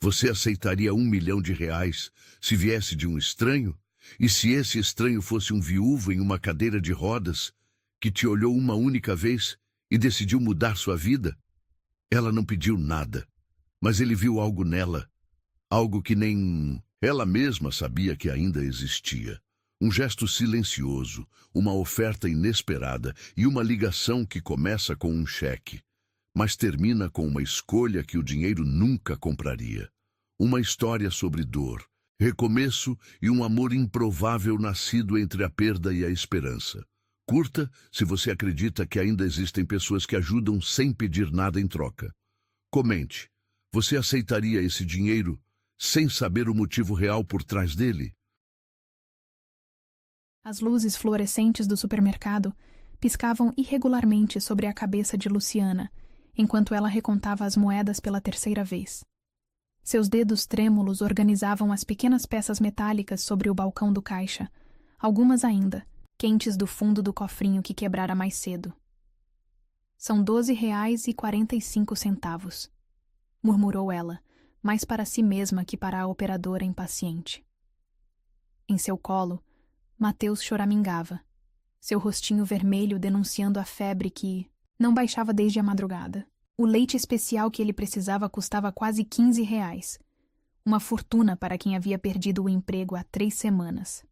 Você aceitaria R$ 1 milhão se viesse de um estranho? E se esse estranho fosse um viúvo em uma cadeira de rodas, que te olhou uma única vez e decidiu mudar sua vida? Ela não pediu nada, mas ele viu algo nela, algo que nem ela mesma sabia que ainda existia. Um gesto silencioso, uma oferta inesperada e uma ligação que começa com um cheque, mas termina com uma escolha que o dinheiro nunca compraria. Uma história sobre dor, recomeço e um amor improvável nascido entre a perda e a esperança. Curta se você acredita que ainda existem pessoas que ajudam sem pedir nada em troca. Comente. Você aceitaria esse dinheiro sem saber o motivo real por trás dele? As luzes fluorescentes do supermercado piscavam irregularmente sobre a cabeça de Luciana, enquanto ela recontava as moedas pela terceira vez. Seus dedos trêmulos organizavam as pequenas peças metálicas sobre o balcão do caixa, algumas ainda, quentes do fundo do cofrinho que quebrara mais cedo. São R$ 12,45, murmurou ela, mais para si mesma que para a operadora impaciente. Em seu colo, Mateus choramingava, seu rostinho vermelho denunciando a febre que não baixava desde a madrugada. O leite especial que ele precisava custava quase R$ 15, uma fortuna para quem havia perdido o emprego há 3 semanas.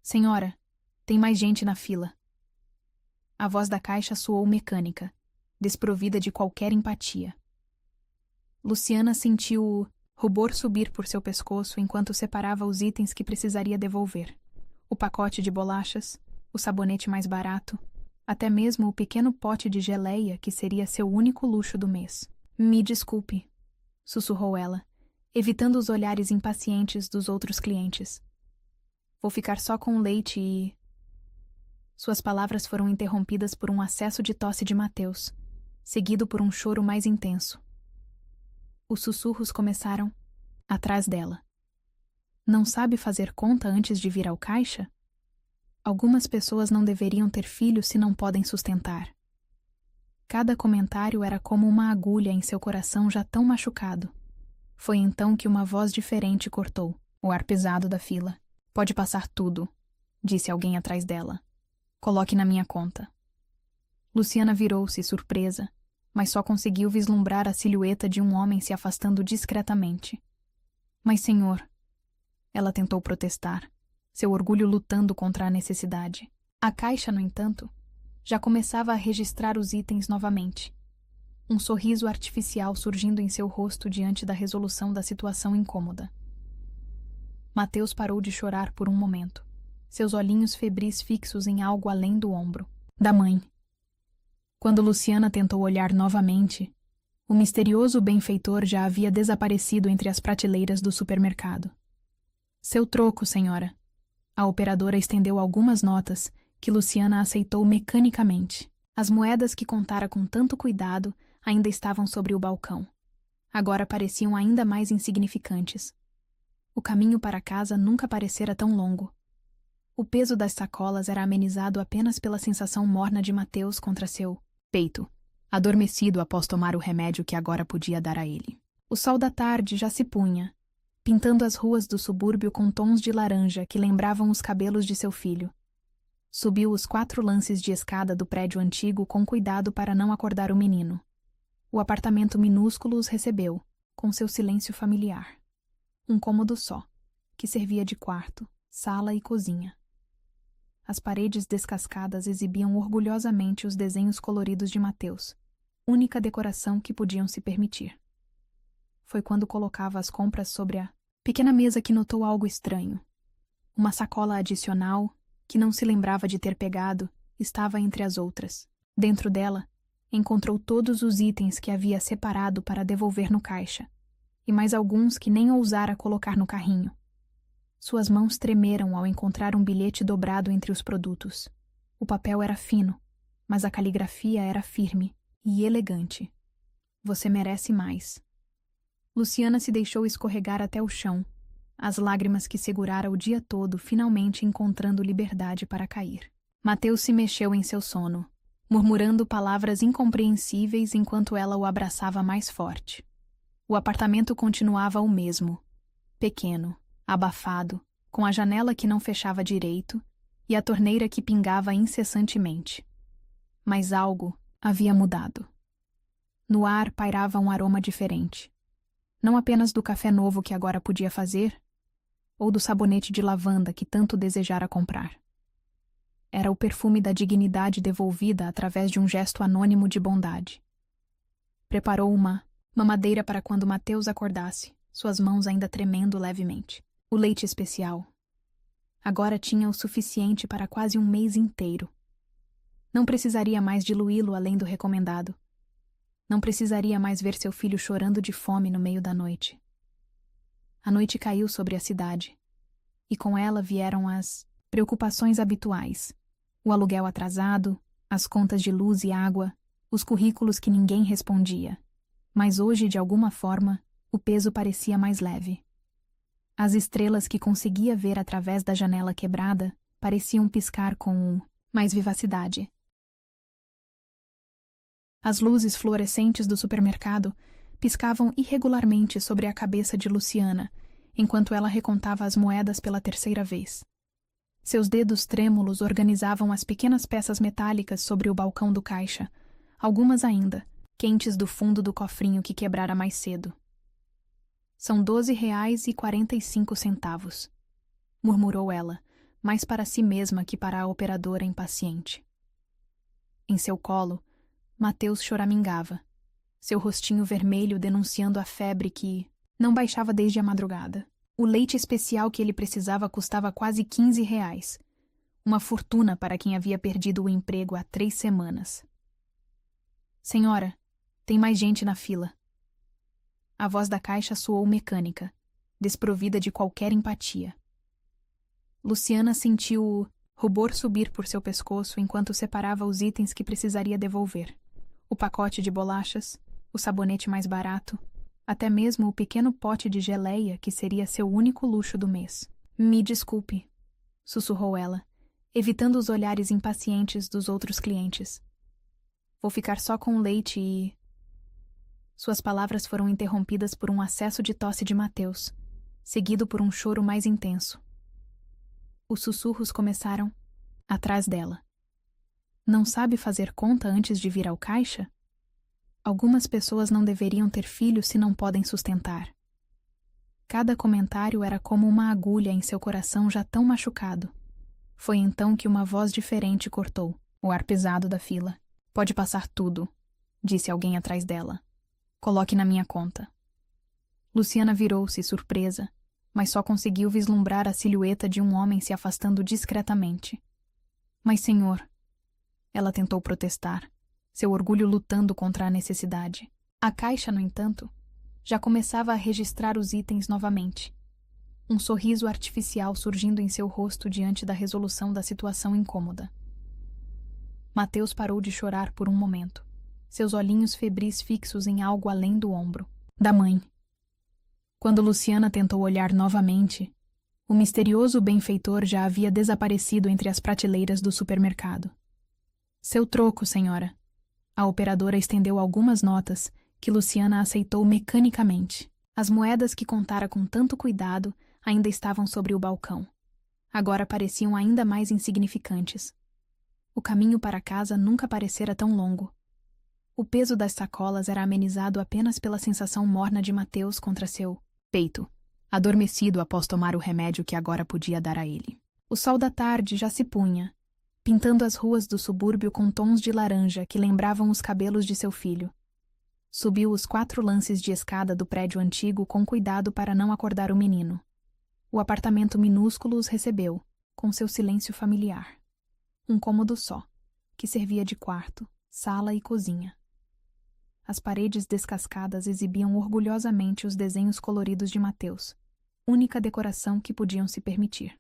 Senhora, tem mais gente na fila. A voz da caixa soou mecânica, desprovida de qualquer empatia. Luciana sentiu o rubor subir por seu pescoço enquanto separava os itens que precisaria devolver. O pacote de bolachas, o sabonete mais barato, até mesmo o pequeno pote de geleia que seria seu único luxo do mês. Me desculpe, sussurrou ela, evitando os olhares impacientes dos outros clientes. Vou ficar só com o leite e... Suas palavras foram interrompidas por um acesso de tosse de Mateus, seguido por um choro mais intenso. Os sussurros começaram atrás dela. Não sabe fazer conta antes de vir ao caixa? Algumas pessoas não deveriam ter filhos se não podem sustentar. Cada comentário era como uma agulha em seu coração já tão machucado. Foi então que uma voz diferente cortou o ar pesado da fila. Pode passar tudo, disse alguém atrás dela. Coloque na minha conta. Luciana virou-se, surpresa, mas só conseguiu vislumbrar a silhueta de um homem se afastando discretamente. Mas, senhor... Ela tentou protestar, seu orgulho lutando contra a necessidade. A caixa, no entanto, já começava a registrar os itens novamente. Um sorriso artificial surgindo em seu rosto diante da resolução da situação incômoda. Mateus parou de chorar por um momento, seus olhinhos febris fixos em algo além do ombro. Da mãe. Quando Luciana tentou olhar novamente, o misterioso benfeitor já havia desaparecido entre as prateleiras do supermercado. Seu troco, senhora. A operadora estendeu algumas notas que Luciana aceitou mecanicamente. As moedas que contara com tanto cuidado ainda estavam sobre o balcão. Agora pareciam ainda mais insignificantes. O caminho para casa nunca parecera tão longo. O peso das sacolas era amenizado apenas pela sensação morna de Mateus contra seu peito, adormecido após tomar o remédio que agora podia dar a ele. O sol da tarde já se punha, pintando as ruas do subúrbio com tons de laranja que lembravam os cabelos de seu filho. Subiu os 4 lances de escada do prédio antigo com cuidado para não acordar o menino. O apartamento minúsculo os recebeu, com seu silêncio familiar. Um cômodo só, que servia de quarto, sala e cozinha. As paredes descascadas exibiam orgulhosamente os desenhos coloridos de Mateus, única decoração que podiam se permitir. Foi quando colocava as compras sobre a pequena mesa que notou algo estranho. Uma sacola adicional, que não se lembrava de ter pegado, estava entre as outras. Dentro dela, encontrou todos os itens que havia separado para devolver no caixa, e mais alguns que nem ousara colocar no carrinho. Suas mãos tremeram ao encontrar um bilhete dobrado entre os produtos. O papel era fino, mas a caligrafia era firme e elegante. Você merece mais. Luciana se deixou escorregar até o chão, as lágrimas que segurara o dia todo finalmente encontrando liberdade para cair. Mateus se mexeu em seu sono, murmurando palavras incompreensíveis enquanto ela o abraçava mais forte. O apartamento continuava o mesmo, pequeno, abafado, com a janela que não fechava direito e a torneira que pingava incessantemente. Mas algo havia mudado. No ar pairava um aroma diferente. Não apenas do café novo que agora podia fazer, ou do sabonete de lavanda que tanto desejara comprar. Era o perfume da dignidade devolvida através de um gesto anônimo de bondade. Preparou uma mamadeira para quando Mateus acordasse, suas mãos ainda tremendo levemente. O leite especial. Agora tinha o suficiente para quase um mês inteiro. Não precisaria mais diluí-lo além do recomendado. Não precisaria mais ver seu filho chorando de fome no meio da noite. A noite caiu sobre a cidade, e com ela vieram as preocupações habituais, o aluguel atrasado, as contas de luz e água, os currículos que ninguém respondia. Mas hoje, de alguma forma, o peso parecia mais leve. As estrelas que conseguia ver através da janela quebrada pareciam piscar com mais vivacidade. As luzes fluorescentes do supermercado piscavam irregularmente sobre a cabeça de Luciana, enquanto ela recontava as moedas pela terceira vez. Seus dedos trêmulos organizavam as pequenas peças metálicas sobre o balcão do caixa, algumas ainda, quentes do fundo do cofrinho que quebrara mais cedo. São R$12,45, murmurou ela, mais para si mesma que para a operadora impaciente. Em seu colo, Mateus choramingava, seu rostinho vermelho denunciando a febre que não baixava desde a madrugada. O leite especial que ele precisava custava quase R$15, uma fortuna para quem havia perdido o emprego há 3 semanas. Senhora, tem mais gente na fila. A voz da caixa soou mecânica, desprovida de qualquer empatia. Luciana sentiu o rubor subir por seu pescoço enquanto separava os itens que precisaria devolver. O pacote de bolachas, o sabonete mais barato, até mesmo o pequeno pote de geleia que seria seu único luxo do mês. Me desculpe, sussurrou ela, evitando os olhares impacientes dos outros clientes. Vou ficar só com o leite e... Suas palavras foram interrompidas por um acesso de tosse de Mateus, seguido por um choro mais intenso. Os sussurros começaram atrás dela. Não sabe fazer conta antes de vir ao caixa? Algumas pessoas não deveriam ter filhos se não podem sustentar. Cada comentário era como uma agulha em seu coração já tão machucado. Foi então que uma voz diferente cortou o ar pesado da fila. Pode passar tudo, disse alguém atrás dela. Coloque na minha conta. Luciana virou-se, surpresa, mas só conseguiu vislumbrar a silhueta de um homem se afastando discretamente. Mas, senhor... Ela tentou protestar, seu orgulho lutando contra a necessidade. A caixa, no entanto, já começava a registrar os itens novamente. Um sorriso artificial surgindo em seu rosto diante da resolução da situação incômoda. Mateus parou de chorar por um momento, seus olhinhos febris fixos em algo além do ombro. Da mãe. Quando Luciana tentou olhar novamente, o misterioso benfeitor já havia desaparecido entre as prateleiras do supermercado. Seu troco, senhora. A operadora estendeu algumas notas que Luciana aceitou mecanicamente. As moedas que contara com tanto cuidado ainda estavam sobre o balcão. Agora pareciam ainda mais insignificantes. O caminho para casa nunca parecera tão longo. O peso das sacolas era amenizado apenas pela sensação morna de Mateus contra seu peito, adormecido após tomar o remédio que agora podia dar a ele. O sol da tarde já se punha, pintando as ruas do subúrbio com tons de laranja que lembravam os cabelos de seu filho. Subiu os 4 lances de escada do prédio antigo com cuidado para não acordar o menino. O apartamento minúsculo os recebeu, com seu silêncio familiar. Um cômodo só, que servia de quarto, sala e cozinha. As paredes descascadas exibiam orgulhosamente os desenhos coloridos de Mateus, única decoração que podiam se permitir.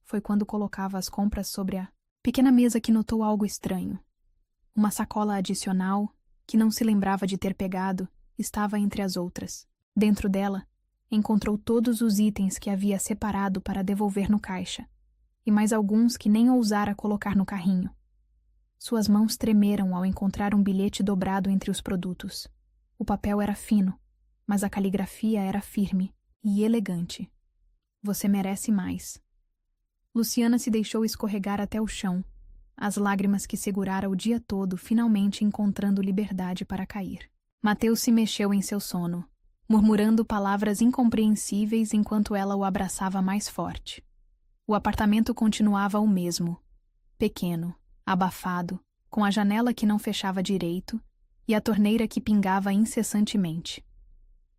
Foi quando colocava as compras sobre a pequena mesa que notou algo estranho. Uma sacola adicional, que não se lembrava de ter pegado, estava entre as outras. Dentro dela, encontrou todos os itens que havia separado para devolver no caixa, e mais alguns que nem ousara colocar no carrinho. Suas mãos tremeram ao encontrar um bilhete dobrado entre os produtos. O papel era fino, mas a caligrafia era firme e elegante. Você merece mais. Luciana se deixou escorregar até o chão, as lágrimas que segurara o dia todo finalmente encontrando liberdade para cair. Mateus se mexeu em seu sono, murmurando palavras incompreensíveis enquanto ela o abraçava mais forte. O apartamento continuava o mesmo, pequeno, abafado, com a janela que não fechava direito e a torneira que pingava incessantemente.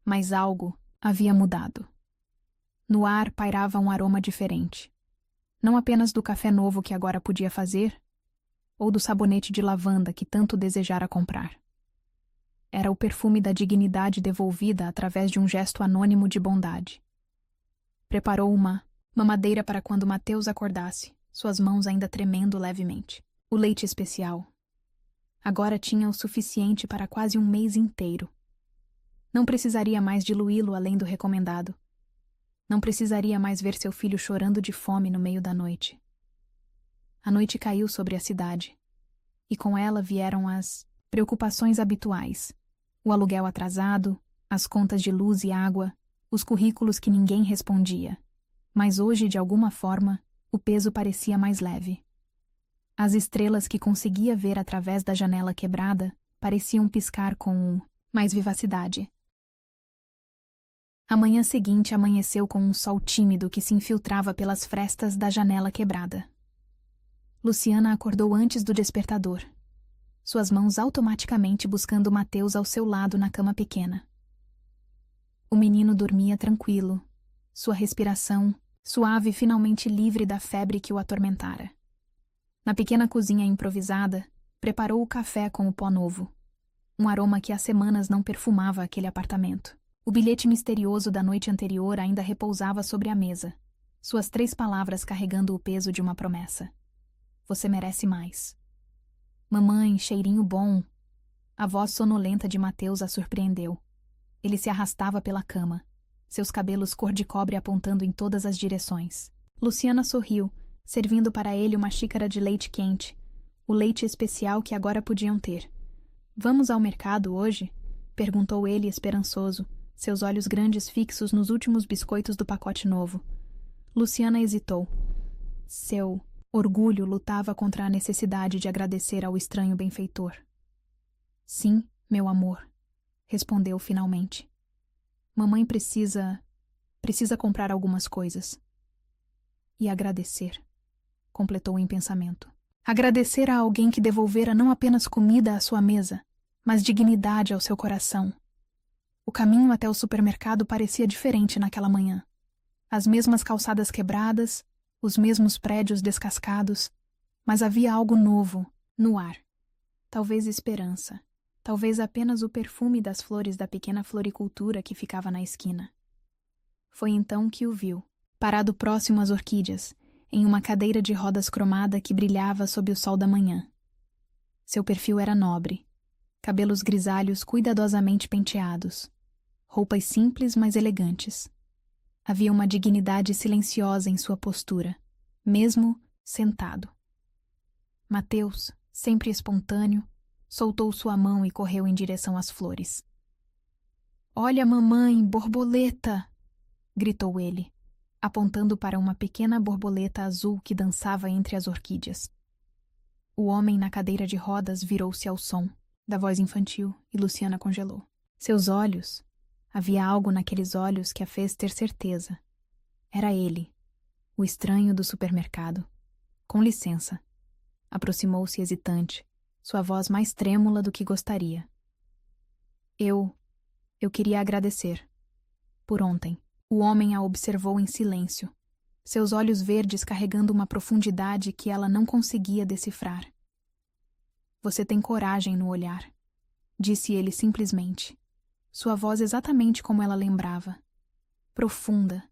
Mas algo havia mudado. No ar pairava um aroma diferente. Não apenas do café novo que agora podia fazer, ou do sabonete de lavanda que tanto desejara comprar. Era o perfume da dignidade devolvida através de um gesto anônimo de bondade. Preparou uma mamadeira para quando Mateus acordasse, suas mãos ainda tremendo levemente. O leite especial. Agora tinha o suficiente para quase um mês inteiro. Não precisaria mais diluí-lo além do recomendado. Não precisaria mais ver seu filho chorando de fome no meio da noite. A noite caiu sobre a cidade, e com ela vieram as preocupações habituais, o aluguel atrasado, as contas de luz e água, os currículos que ninguém respondia. Mas hoje, de alguma forma, o peso parecia mais leve. As estrelas que conseguia ver através da janela quebrada pareciam piscar com mais vivacidade. A manhã seguinte amanheceu com um sol tímido que se infiltrava pelas frestas da janela quebrada. Luciana acordou antes do despertador, suas mãos automaticamente buscando Mateus ao seu lado na cama pequena. O menino dormia tranquilo, sua respiração suave e finalmente livre da febre que o atormentara. Na pequena cozinha improvisada, preparou o café com o pó novo, um aroma que há semanas não perfumava aquele apartamento. O bilhete misterioso da noite anterior ainda repousava sobre a mesa, suas 3 palavras carregando o peso de uma promessa. Você merece mais. Mamãe, cheirinho bom. A voz sonolenta de Mateus a surpreendeu. Ele se arrastava pela cama, seus cabelos cor de cobre apontando em todas as direções. Luciana sorriu, servindo para ele uma xícara de leite quente, o leite especial que agora podiam ter. Vamos ao mercado hoje? Perguntou ele esperançoso, seus olhos grandes fixos nos últimos biscoitos do pacote novo. Luciana hesitou. Seu orgulho lutava contra a necessidade de agradecer ao estranho benfeitor. Sim, meu amor, respondeu finalmente. Mamãe precisa comprar algumas coisas. E agradecer, completou em pensamento. Agradecer a alguém que devolvera não apenas comida à sua mesa, mas dignidade ao seu coração. O caminho até o supermercado parecia diferente naquela manhã. As mesmas calçadas quebradas, os mesmos prédios descascados, mas havia algo novo no ar. Talvez esperança, talvez apenas o perfume das flores da pequena floricultura que ficava na esquina. Foi então que o viu, parado próximo às orquídeas, em uma cadeira de rodas cromada que brilhava sob o sol da manhã. Seu perfil era nobre, cabelos grisalhos cuidadosamente penteados, roupas simples mas elegantes. Havia uma dignidade silenciosa em sua postura, mesmo sentado. Mateus, sempre espontâneo, soltou sua mão e correu em direção às flores. Olha, mamãe, borboleta! Gritou ele, apontando para uma pequena borboleta azul que dançava entre as orquídeas. O homem na cadeira de rodas virou-se ao som da voz infantil e Luciana congelou. Seus olhos... Havia algo naqueles olhos que a fez ter certeza. Era ele, o estranho do supermercado. Com licença. Aproximou-se hesitante, sua voz mais trêmula do que gostaria. Eu queria agradecer. Por ontem. O homem a observou em silêncio, seus olhos verdes carregando uma profundidade que ela não conseguia decifrar. Você tem coragem no olhar, disse ele simplesmente. Sua voz exatamente como ela lembrava. Profunda,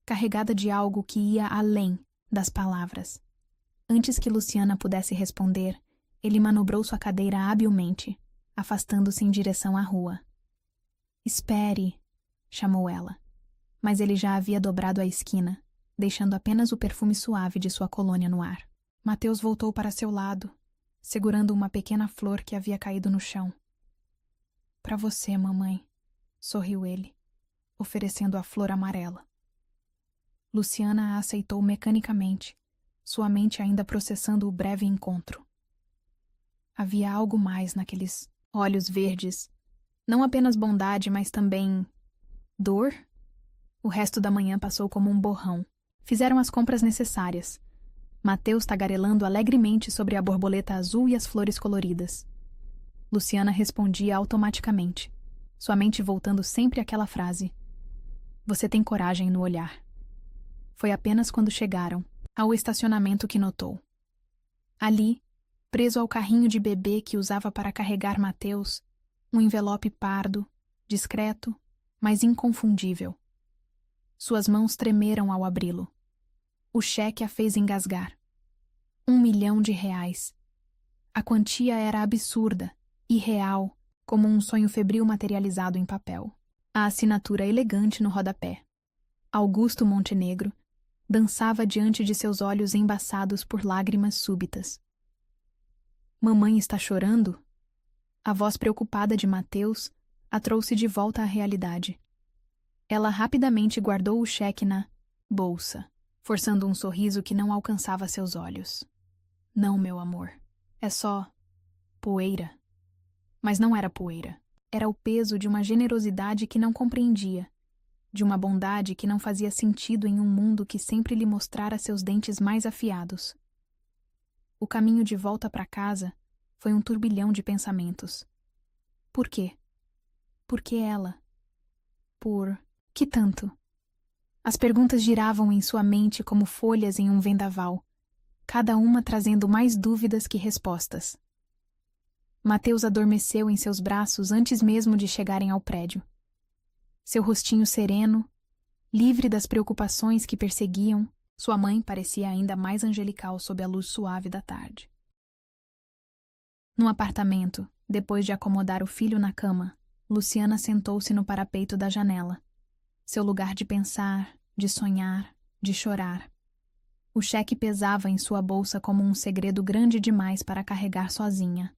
carregada de algo que ia além das palavras. Antes que Luciana pudesse responder, ele manobrou sua cadeira habilmente, afastando-se em direção à rua. Espere, chamou ela. Mas ele já havia dobrado a esquina, deixando apenas o perfume suave de sua colônia no ar. Mateus voltou para seu lado, segurando uma pequena flor que havia caído no chão. Para você, mamãe, sorriu ele, oferecendo a flor amarela. Luciana a aceitou mecanicamente, sua mente ainda processando o breve encontro. Havia algo mais naqueles olhos verdes, não apenas bondade, mas também dor. O resto da manhã passou como um borrão. Fizeram as compras necessárias. Mateus tagarelando alegremente sobre a borboleta azul e as flores coloridas. Luciana respondia automaticamente, sua mente voltando sempre àquela frase: "Você tem coragem no olhar." Foi apenas quando chegaram ao estacionamento que notou. Ali, preso ao carrinho de bebê que usava para carregar Mateus, um envelope pardo, discreto, mas inconfundível. Suas mãos tremeram ao abri-lo. O cheque a fez engasgar. R$1 milhão. A quantia era absurda, irreal, como um sonho febril materializado em papel. A assinatura elegante no rodapé. Augusto Montenegro dançava diante de seus olhos embaçados por lágrimas súbitas. "Mamãe está chorando?" A voz preocupada de Mateus a trouxe de volta à realidade. Ela rapidamente guardou o cheque na bolsa, forçando um sorriso que não alcançava seus olhos. "Não, meu amor. É só poeira." Mas não era poeira. Era o peso de uma generosidade que não compreendia, de uma bondade que não fazia sentido em um mundo que sempre lhe mostrara seus dentes mais afiados. O caminho de volta para casa foi um turbilhão de pensamentos. Por quê? Por que ela? Por que tanto? As perguntas giravam em sua mente como folhas em um vendaval, cada uma trazendo mais dúvidas que respostas. Mateus adormeceu em seus braços antes mesmo de chegarem ao prédio. Seu rostinho sereno, livre das preocupações que perseguiam, sua mãe parecia ainda mais angelical sob a luz suave da tarde. No apartamento, depois de acomodar o filho na cama, Luciana sentou-se no parapeito da janela. Seu lugar de pensar, de sonhar, de chorar. O cheque pesava em sua bolsa como um segredo grande demais para carregar sozinha.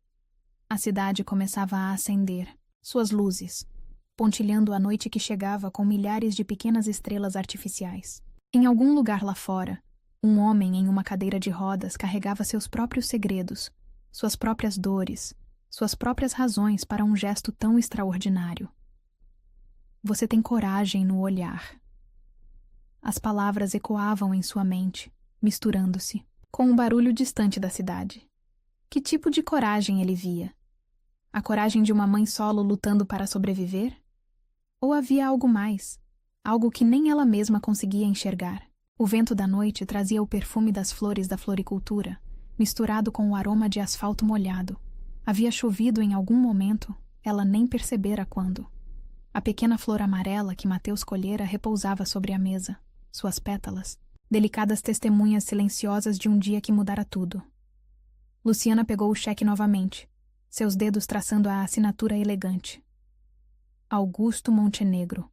A cidade começava a acender, suas luzes, pontilhando a noite que chegava com milhares de pequenas estrelas artificiais. Em algum lugar lá fora, um homem em uma cadeira de rodas carregava seus próprios segredos, suas próprias dores, suas próprias razões para um gesto tão extraordinário. Você tem coragem no olhar. As palavras ecoavam em sua mente, misturando-se com um barulho distante da cidade. Que tipo de coragem ele via? A coragem de uma mãe solo lutando para sobreviver? Ou havia algo mais, algo que nem ela mesma conseguia enxergar? O vento da noite trazia o perfume das flores da floricultura, misturado com o aroma de asfalto molhado. Havia chovido em algum momento, ela nem percebera quando. A pequena flor amarela que Mateus colhera repousava sobre a mesa, suas pétalas, delicadas testemunhas silenciosas de um dia que mudara tudo. Luciana pegou o cheque novamente, seus dedos traçando a assinatura elegante. Augusto Montenegro.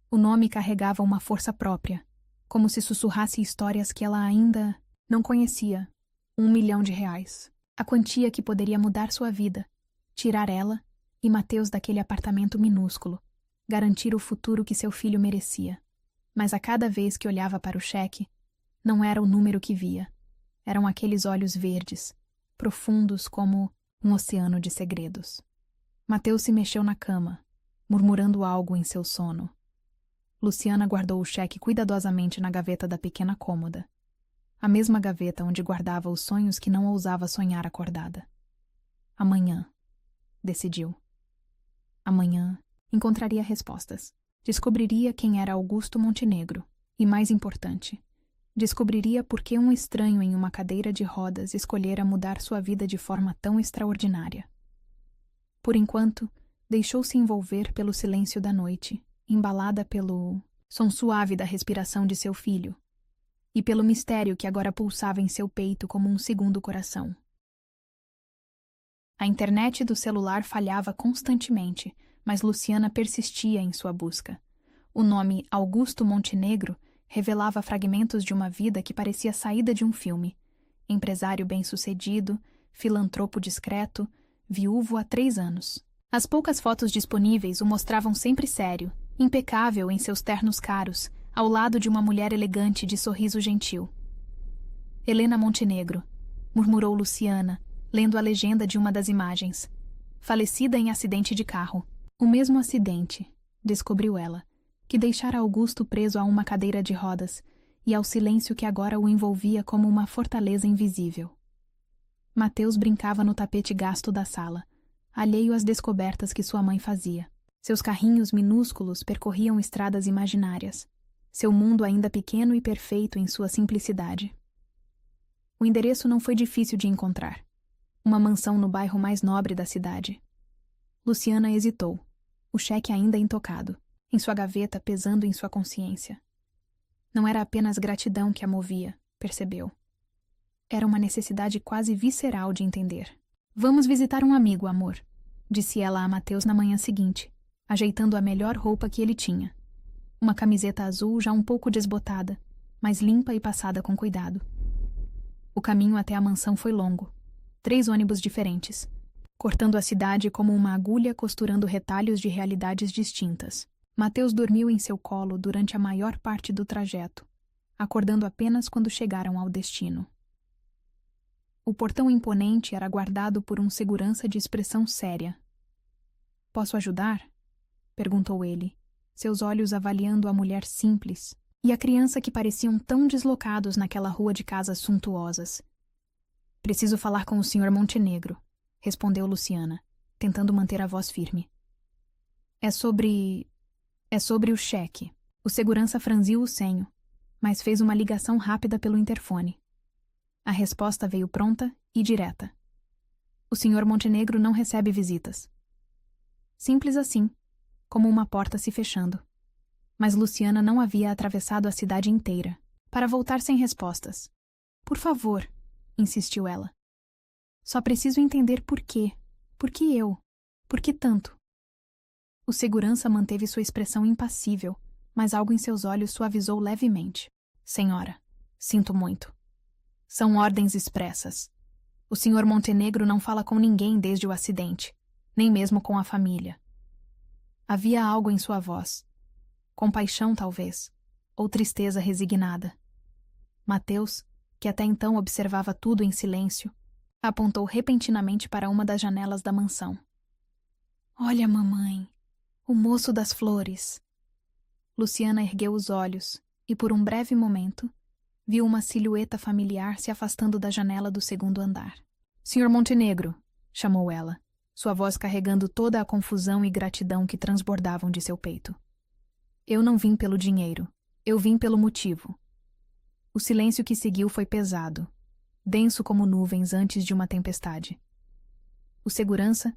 O nome carregava uma força própria, como se sussurrasse histórias que ela ainda não conhecia. R$1 milhão. A quantia que poderia mudar sua vida, tirar ela e Mateus daquele apartamento minúsculo, garantir o futuro que seu filho merecia. Mas a cada vez que olhava para o cheque, não era o número que via. Eram aqueles olhos verdes, profundos como um oceano de segredos. Mateus se mexeu na cama, murmurando algo em seu sono. Luciana guardou o cheque cuidadosamente na gaveta da pequena cômoda, a mesma gaveta onde guardava os sonhos que não ousava sonhar acordada. Amanhã, decidiu. Amanhã encontraria respostas. Descobriria quem era Augusto Montenegro e, mais importante, descobriria por que um estranho em uma cadeira de rodas escolhera mudar sua vida de forma tão extraordinária. Por enquanto, deixou-se envolver pelo silêncio da noite, embalada pelo som suave da respiração de seu filho e pelo mistério que agora pulsava em seu peito como um segundo coração. A internet do celular falhava constantemente, mas Luciana persistia em sua busca. O nome Augusto Montenegro revelava fragmentos de uma vida que parecia saída de um filme. Empresário bem-sucedido, filantropo discreto, viúvo há 3 anos. As poucas fotos disponíveis o mostravam sempre sério, impecável em seus ternos caros, ao lado de uma mulher elegante de sorriso gentil. Helena Montenegro, murmurou Luciana, lendo a legenda de uma das imagens. Falecida em acidente de carro. O mesmo acidente, descobriu ela, que deixara Augusto preso a uma cadeira de rodas e ao silêncio que agora o envolvia como uma fortaleza invisível. Mateus brincava no tapete gasto da sala, alheio às descobertas que sua mãe fazia. Seus carrinhos minúsculos percorriam estradas imaginárias, seu mundo ainda pequeno e perfeito em sua simplicidade. O endereço não foi difícil de encontrar. Uma mansão no bairro mais nobre da cidade. Luciana hesitou, o cheque ainda intocado, em sua gaveta pesando em sua consciência. Não era apenas gratidão que a movia, percebeu. Era uma necessidade quase visceral de entender. Vamos visitar um amigo, amor, disse ela a Mateus na manhã seguinte, ajeitando a melhor roupa que ele tinha. Uma camiseta azul já um pouco desbotada, mas limpa e passada com cuidado. O caminho até a mansão foi longo. 3 ônibus diferentes, cortando a cidade como uma agulha costurando retalhos de realidades distintas. Mateus dormiu em seu colo durante a maior parte do trajeto, acordando apenas quando chegaram ao destino. O portão imponente era guardado por um segurança de expressão séria. "Posso ajudar?" perguntou ele, seus olhos avaliando a mulher simples e a criança que pareciam tão deslocados naquela rua de casas suntuosas. "Preciso falar com o Sr. Montenegro", respondeu Luciana, tentando manter a voz firme. É sobre o cheque." O segurança franziu o senho, mas fez uma ligação rápida pelo interfone. A resposta veio pronta e direta. "O Sr. Montenegro não recebe visitas." Simples assim, como uma porta se fechando. Mas Luciana não havia atravessado a cidade inteira, para voltar sem respostas. "Por favor", insistiu ela. "Só preciso entender por quê. Por que eu? Por que tanto?" O segurança manteve sua expressão impassível, mas algo em seus olhos suavizou levemente. "Senhora, sinto muito. São ordens expressas. O Sr. Montenegro não fala com ninguém desde o acidente, nem mesmo com a família." Havia algo em sua voz. Compaixão, talvez, ou tristeza resignada. Mateus, que até então observava tudo em silêncio, apontou repentinamente para uma das janelas da mansão. "Olha, mamãe, o moço das flores." Luciana ergueu os olhos e, por um breve momento, viu uma silhueta familiar se afastando da janela do segundo andar. "Sr. Montenegro", chamou ela, sua voz carregando toda a confusão e gratidão que transbordavam de seu peito. "Eu não vim pelo dinheiro, eu vim pelo motivo." O silêncio que seguiu foi pesado, denso como nuvens antes de uma tempestade. O segurança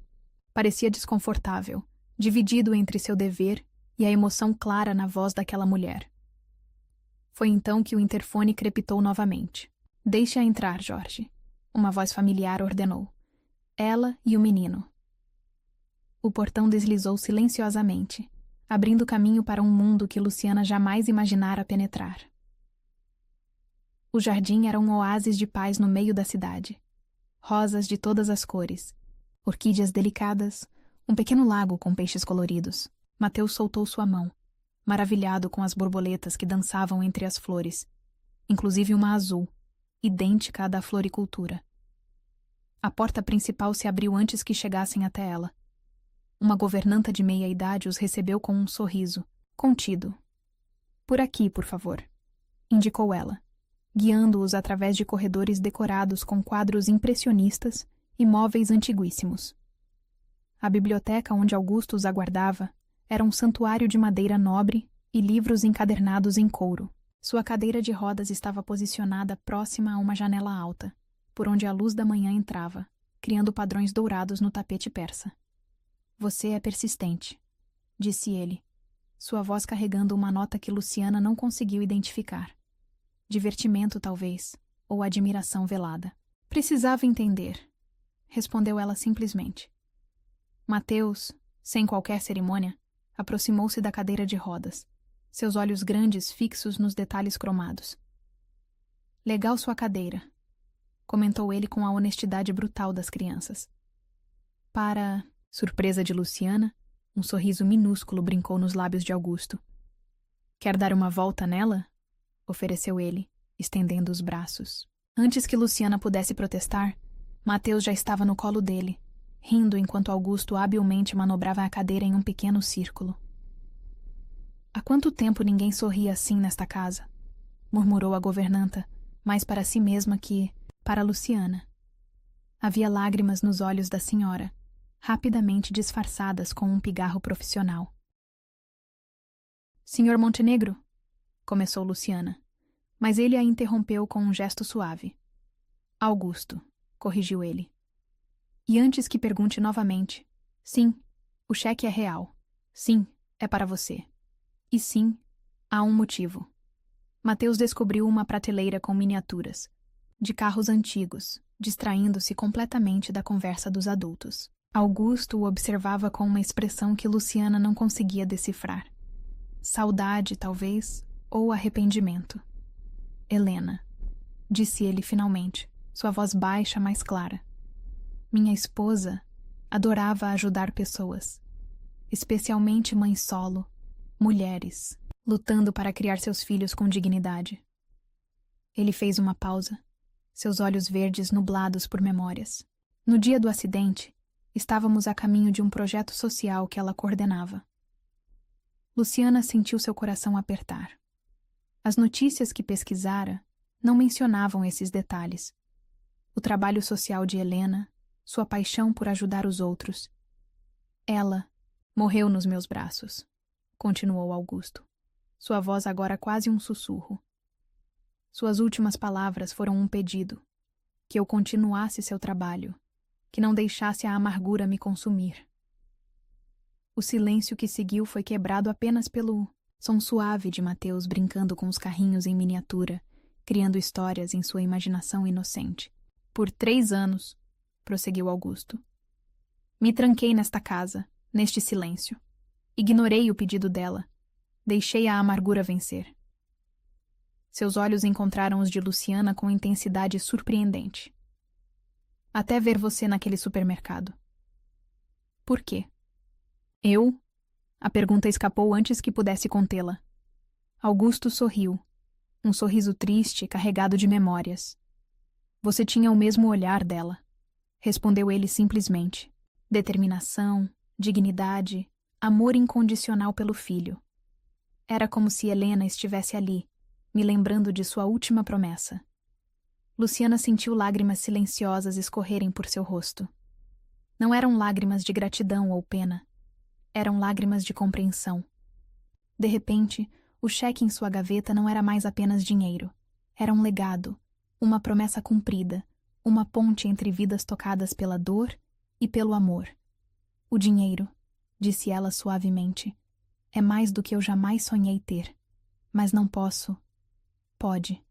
parecia desconfortável, dividido entre seu dever e a emoção clara na voz daquela mulher. Foi então que o interfone crepitou novamente. "Deixe-a entrar, Jorge", uma voz familiar ordenou. "Ela e o menino." O portão deslizou silenciosamente, abrindo caminho para um mundo que Luciana jamais imaginara penetrar. O jardim era um oásis de paz no meio da cidade. Rosas de todas as cores, orquídeas delicadas, um pequeno lago com peixes coloridos. Mateus soltou sua mão, maravilhado com as borboletas que dançavam entre as flores, inclusive uma azul, idêntica à da floricultura. A porta principal se abriu antes que chegassem até ela. Uma governanta de meia-idade os recebeu com um sorriso, contido. "Por aqui, por favor", indicou ela, guiando-os através de corredores decorados com quadros impressionistas e móveis antiguíssimos. A biblioteca onde Augusto os aguardava era um santuário de madeira nobre e livros encadernados em couro. Sua cadeira de rodas estava posicionada próxima a uma janela alta, por onde a luz da manhã entrava, criando padrões dourados no tapete persa. "Você é persistente", disse ele, sua voz carregando uma nota que Luciana não conseguiu identificar. Divertimento, talvez, ou admiração velada. "Precisava entender", respondeu ela simplesmente. Mateus, sem qualquer cerimônia, aproximou-se da cadeira de rodas, seus olhos grandes fixos nos detalhes cromados. "Legal sua cadeira", comentou ele com a honestidade brutal das crianças. Surpresa de Luciana, um sorriso minúsculo brincou nos lábios de Augusto. Quer dar uma volta nela? Ofereceu ele, estendendo os braços. Antes que Luciana pudesse protestar, Mateus já estava no colo dele, rindo enquanto Augusto habilmente manobrava a cadeira em um pequeno círculo. Há quanto tempo ninguém sorria assim nesta casa? Murmurou a governanta, mais para si mesma que para Luciana. Havia lágrimas nos olhos da senhora, rapidamente disfarçadas com um pigarro profissional. Senhor Montenegro, começou Luciana, mas ele a interrompeu com um gesto suave. Augusto, corrigiu ele. E antes que pergunte novamente, sim, o cheque é real. Sim, é para você. E sim, há um motivo. Mateus descobriu uma prateleira com miniaturas, de carros antigos, distraindo-se completamente da conversa dos adultos. Augusto o observava com uma expressão que Luciana não conseguia decifrar. Saudade, talvez, ou arrependimento. Helena, disse ele finalmente, sua voz baixa, mas clara. Minha esposa adorava ajudar pessoas, especialmente mães solo, mulheres, lutando para criar seus filhos com dignidade. Ele fez uma pausa, seus olhos verdes nublados por memórias. No dia do acidente, estávamos a caminho de um projeto social que ela coordenava. Luciana sentiu seu coração apertar. As notícias que pesquisara não mencionavam esses detalhes. O trabalho social de Helena, sua paixão por ajudar os outros. Ela morreu nos meus braços, continuou Augusto, sua voz agora quase um sussurro. Suas últimas palavras foram um pedido, que eu continuasse seu trabalho, que não deixasse a amargura me consumir. O silêncio que seguiu foi quebrado apenas pelo som suave de Mateus brincando com os carrinhos em miniatura, criando histórias em sua imaginação inocente. Por 3 anos, prosseguiu Augusto, me tranquei nesta casa, neste silêncio. Ignorei o pedido dela. Deixei a amargura vencer. Seus olhos encontraram os de Luciana com intensidade surpreendente. Até ver você naquele supermercado. Por quê? Eu? A pergunta escapou antes que pudesse contê-la. Augusto sorriu. Um sorriso triste, carregado de memórias. Você tinha o mesmo olhar dela. Respondeu ele simplesmente. Determinação, dignidade, amor incondicional pelo filho. Era como se Helena estivesse ali, me lembrando de sua última promessa. Luciana sentiu lágrimas silenciosas escorrerem por seu rosto. Não eram lágrimas de gratidão ou pena. Eram lágrimas de compreensão. De repente, o cheque em sua gaveta não era mais apenas dinheiro. Era um legado, uma promessa cumprida, uma ponte entre vidas tocadas pela dor e pelo amor. O dinheiro, disse ela suavemente, é mais do que eu jamais sonhei ter. Mas não posso. Pode,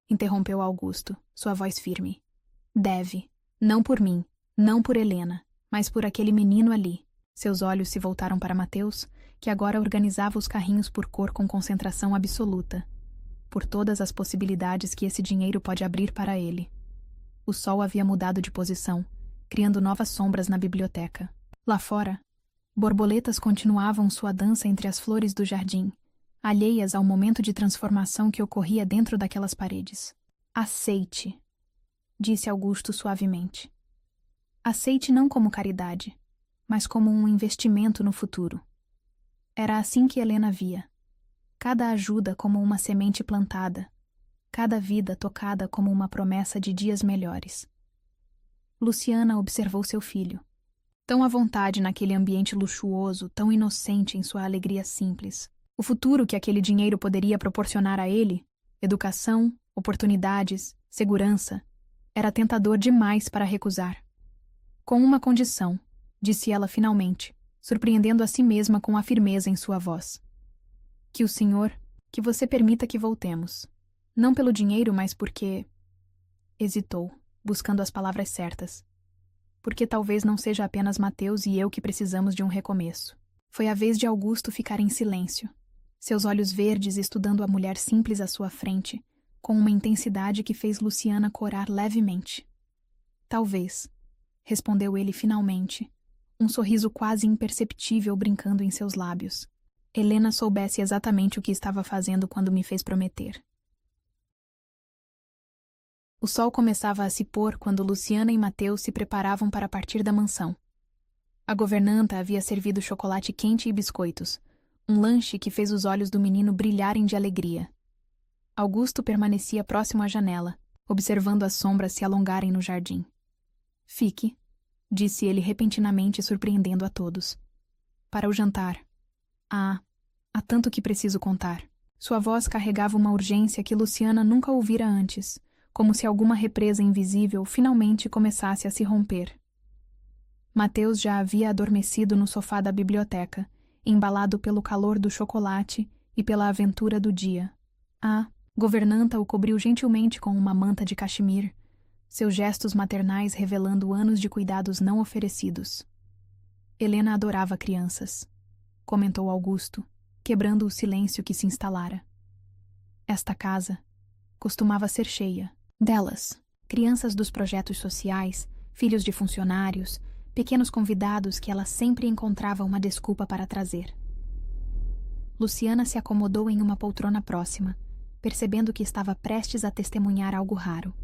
interrompeu Augusto, sua voz firme. Deve, não por mim, não por Helena, mas por aquele menino ali. Seus olhos se voltaram para Mateus, que agora organizava os carrinhos por cor com concentração absoluta, por todas as possibilidades que esse dinheiro pode abrir para ele. O sol havia mudado de posição, criando novas sombras na biblioteca. Lá fora, borboletas continuavam sua dança entre as flores do jardim, alheias ao momento de transformação que ocorria dentro daquelas paredes. Aceite, disse Augusto suavemente. Aceite não como caridade, mas como um investimento no futuro. Era assim que Helena via. Cada ajuda como uma semente plantada, cada vida tocada como uma promessa de dias melhores. Luciana observou seu filho, tão à vontade naquele ambiente luxuoso, tão inocente em sua alegria simples. O futuro que aquele dinheiro poderia proporcionar a ele, educação, oportunidades, segurança, era tentador demais para recusar. Com uma condição, disse ela finalmente, surpreendendo a si mesma com a firmeza em sua voz. Que o senhor, que você permita que voltemos. Não pelo dinheiro, mas porque... Hesitou, buscando as palavras certas. Porque talvez não seja apenas Mateus e eu que precisamos de um recomeço. Foi a vez de Augusto ficar em silêncio, seus olhos verdes estudando a mulher simples à sua frente, com uma intensidade que fez Luciana corar levemente. Talvez, respondeu ele finalmente, um sorriso quase imperceptível brincando em seus lábios. Helena soubesse exatamente o que estava fazendo quando me fez prometer. O sol começava a se pôr quando Luciana e Mateus se preparavam para partir da mansão. A governanta havia servido chocolate quente e biscoitos, um lanche que fez os olhos do menino brilharem de alegria. Augusto permanecia próximo à janela, observando as sombras se alongarem no jardim. Fique, disse ele repentinamente, surpreendendo a todos. Para o jantar. Há tanto que preciso contar. Sua voz carregava uma urgência que Luciana nunca ouvira antes, como se alguma represa invisível finalmente começasse a se romper. Mateus já havia adormecido no sofá da biblioteca, embalado pelo calor do chocolate e pela aventura do dia. A governanta o cobriu gentilmente com uma manta de cachemir, seus gestos maternais revelando anos de cuidados não oferecidos. Helena adorava crianças, comentou Augusto, quebrando o silêncio que se instalara. Esta casa costumava ser cheia delas, crianças dos projetos sociais, filhos de funcionários, pequenos convidados que ela sempre encontrava uma desculpa para trazer. Luciana se acomodou em uma poltrona próxima, percebendo que estava prestes a testemunhar algo raro.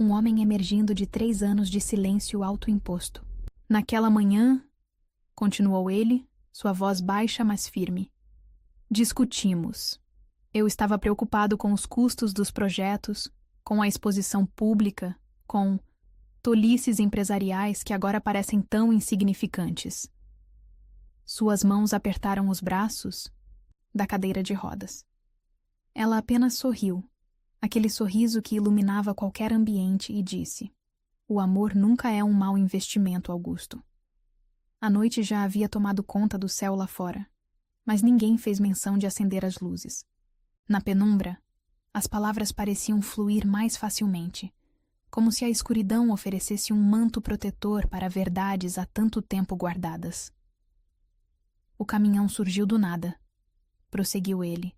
Um homem emergindo de 3 anos de silêncio autoimposto. Naquela manhã, continuou ele, sua voz baixa mas firme, discutimos. Eu estava preocupado com os custos dos projetos, com a exposição pública, com tolices empresariais que agora parecem tão insignificantes. Suas mãos apertaram os braços da cadeira de rodas. Ela apenas sorriu, aquele sorriso que iluminava qualquer ambiente, e disse: O amor nunca é um mau investimento, Augusto. A noite já havia tomado conta do céu lá fora, mas ninguém fez menção de acender as luzes. Na penumbra, as palavras pareciam fluir mais facilmente, como se a escuridão oferecesse um manto protetor para verdades há tanto tempo guardadas. O caminhão surgiu do nada, prosseguiu ele,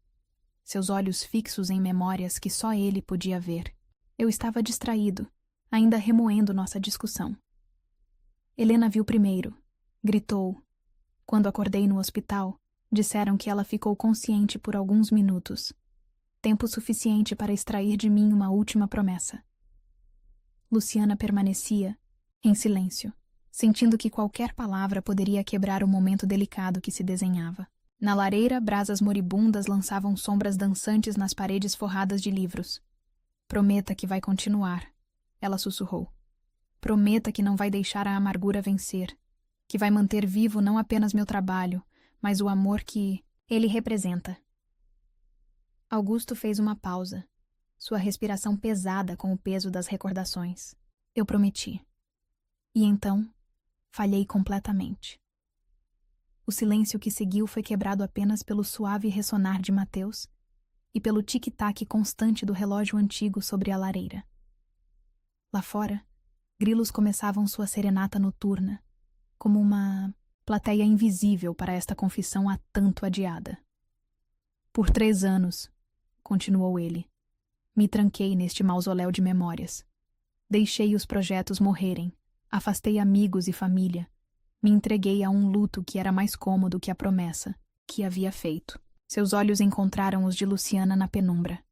seus olhos fixos em memórias que só ele podia ver. Eu estava distraído, ainda remoendo nossa discussão. Helena viu primeiro, gritou. Quando acordei no hospital, disseram que ela ficou consciente por alguns minutos, tempo suficiente para extrair de mim uma última promessa. Luciana permanecia, em silêncio, sentindo que qualquer palavra poderia quebrar o momento delicado que se desenhava. Na lareira, brasas moribundas lançavam sombras dançantes nas paredes forradas de livros. Prometa que vai continuar, ela sussurrou. Prometa que não vai deixar a amargura vencer, que vai manter vivo não apenas meu trabalho, mas o amor que ele representa. Augusto fez uma pausa, sua respiração pesada com o peso das recordações. Eu prometi. E então, falhei completamente. O silêncio que seguiu foi quebrado apenas pelo suave ressonar de Mateus e pelo tic-tac constante do relógio antigo sobre a lareira. Lá fora, grilos começavam sua serenata noturna, como uma plateia invisível para esta confissão há tanto adiada. Por 3 anos, continuou ele, me tranquei neste mausoléu de memórias. Deixei os projetos morrerem, afastei amigos e família, me entreguei a um luto que era mais cômodo que a promessa que havia feito. Seus olhos encontraram os de Luciana na penumbra.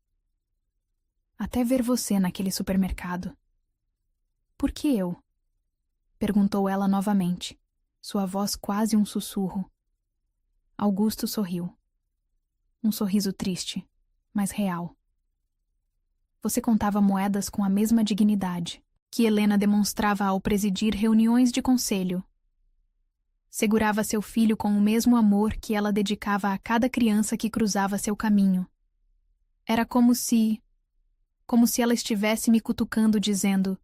Até ver você naquele supermercado. Por que eu? Perguntou ela novamente, sua voz quase um sussurro. Augusto sorriu. Um sorriso triste, mas real. Você contava moedas com a mesma dignidade que Helena demonstrava ao presidir reuniões de conselho. Segurava seu filho com o mesmo amor que ela dedicava a cada criança que cruzava seu caminho. Era como se ela estivesse me cutucando, dizendo: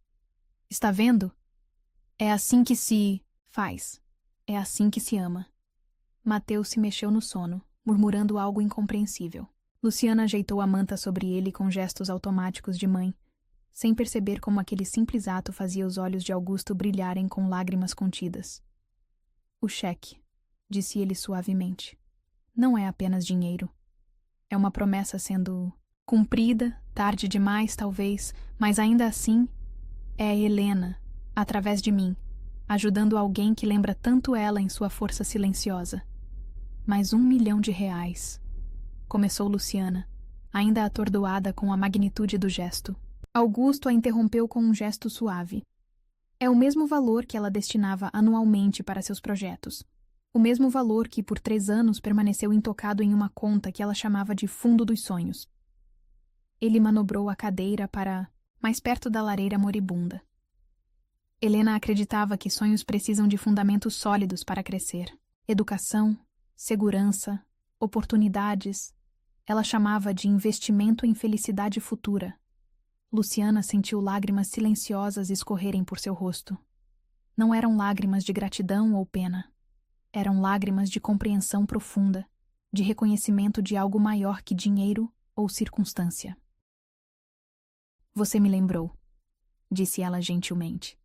Está vendo? É assim que se faz. É assim que se ama. Mateus se mexeu no sono, murmurando algo incompreensível. Luciana ajeitou a manta sobre ele com gestos automáticos de mãe, sem perceber como aquele simples ato fazia os olhos de Augusto brilharem com lágrimas contidas. O cheque, disse ele suavemente, não é apenas dinheiro. É uma promessa sendo cumprida, tarde demais talvez, mas ainda assim é Helena, através de mim, ajudando alguém que lembra tanto ela em sua força silenciosa. Mais R$1 milhão. Começou Luciana, ainda atordoada com a magnitude do gesto. Augusto a interrompeu com um gesto suave. É o mesmo valor que ela destinava anualmente para seus projetos. O mesmo valor que, por 3 anos, permaneceu intocado em uma conta que ela chamava de Fundo dos Sonhos. Ele manobrou a cadeira para mais perto da lareira moribunda. Helena acreditava que sonhos precisam de fundamentos sólidos para crescer. Educação, segurança, oportunidades. Ela chamava de investimento em felicidade futura. Luciana sentiu lágrimas silenciosas escorrerem por seu rosto. Não eram lágrimas de gratidão ou pena. Eram lágrimas de compreensão profunda, de reconhecimento de algo maior que dinheiro ou circunstância. Você me lembrou, disse ela gentilmente,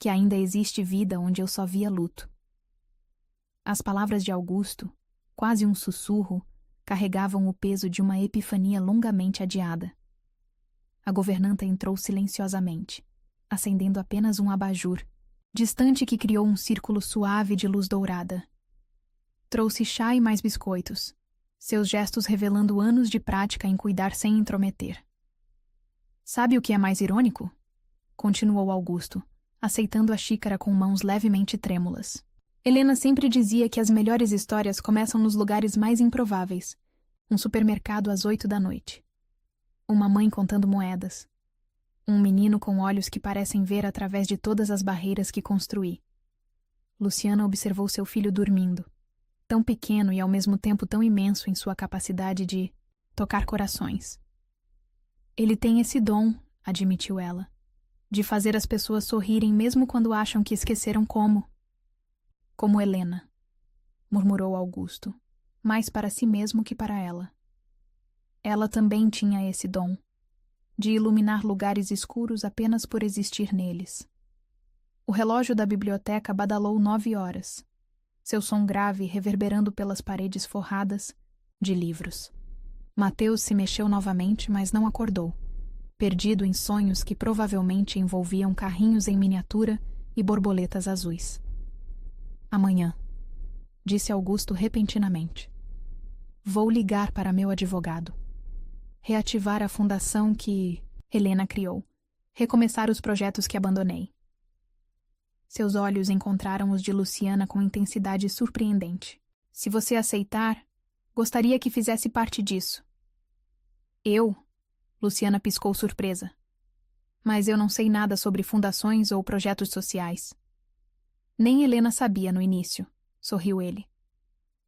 que ainda existe vida onde eu só via luto. As palavras de Augusto, quase um sussurro, carregavam o peso de uma epifania longamente adiada. A governanta entrou silenciosamente, acendendo apenas um abajur, distante que criou um círculo suave de luz dourada. Trouxe chá e mais biscoitos, seus gestos revelando anos de prática em cuidar sem intrometer. Sabe o que é mais irônico? Continuou Augusto, aceitando a xícara com mãos levemente trêmulas. Helena sempre dizia que as melhores histórias começam nos lugares mais improváveis. Um supermercado às 8 da noite. Uma mãe contando moedas. Um menino com olhos que parecem ver através de todas as barreiras que construí. Luciana observou seu filho dormindo, tão pequeno e ao mesmo tempo tão imenso em sua capacidade de tocar corações. Ele tem esse dom, admitiu ela, de fazer as pessoas sorrirem mesmo quando acham que esqueceram como. Como Helena, murmurou Augusto, mais para si mesmo que para ela. Ela também tinha esse dom, de iluminar lugares escuros apenas por existir neles. O relógio da biblioteca badalou 9 horas, seu som grave reverberando pelas paredes forradas de livros. Mateus se mexeu novamente, mas não acordou, perdido em sonhos que provavelmente envolviam carrinhos em miniatura e borboletas azuis. Amanhã, disse Augusto repentinamente. Vou ligar para meu advogado. Reativar a fundação que Helena criou. Recomeçar os projetos que abandonei. Seus olhos encontraram os de Luciana com intensidade surpreendente. Se você aceitar, gostaria que fizesse parte disso. Eu? Luciana piscou surpresa. Mas eu não sei nada sobre fundações ou projetos sociais. Nem Helena sabia no início, sorriu ele.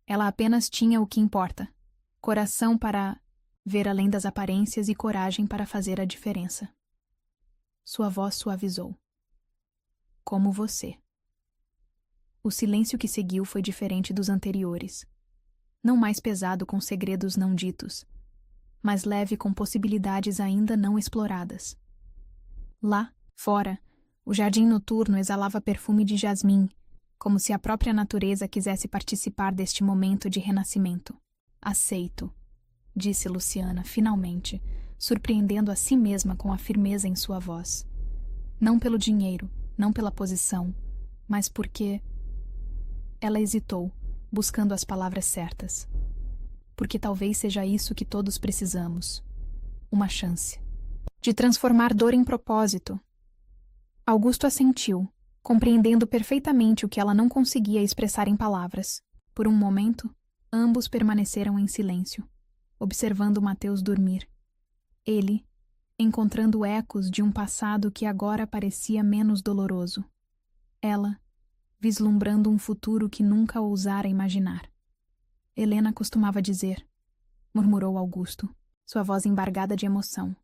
Ela apenas tinha o que importa. Coração para ver além das aparências e coragem para fazer a diferença. Sua voz suavizou. Como você. O silêncio que seguiu foi diferente dos anteriores. Não mais pesado com segredos não ditos, mas leve com possibilidades ainda não exploradas. Lá, fora, o jardim noturno exalava perfume de jasmim, como se a própria natureza quisesse participar deste momento de renascimento. Aceito, disse Luciana, finalmente, surpreendendo a si mesma com a firmeza em sua voz. Não pelo dinheiro, não pela posição, mas porque... Ela hesitou, buscando as palavras certas. Porque talvez seja isso que todos precisamos. Uma chance. De transformar dor em propósito. Augusto assentiu, compreendendo perfeitamente o que ela não conseguia expressar em palavras. Por um momento, ambos permaneceram em silêncio, observando Mateus dormir. Ele, encontrando ecos de um passado que agora parecia menos doloroso. Ela, vislumbrando um futuro que nunca ousara imaginar. Helena costumava dizer, murmurou Augusto, sua voz embargada de emoção,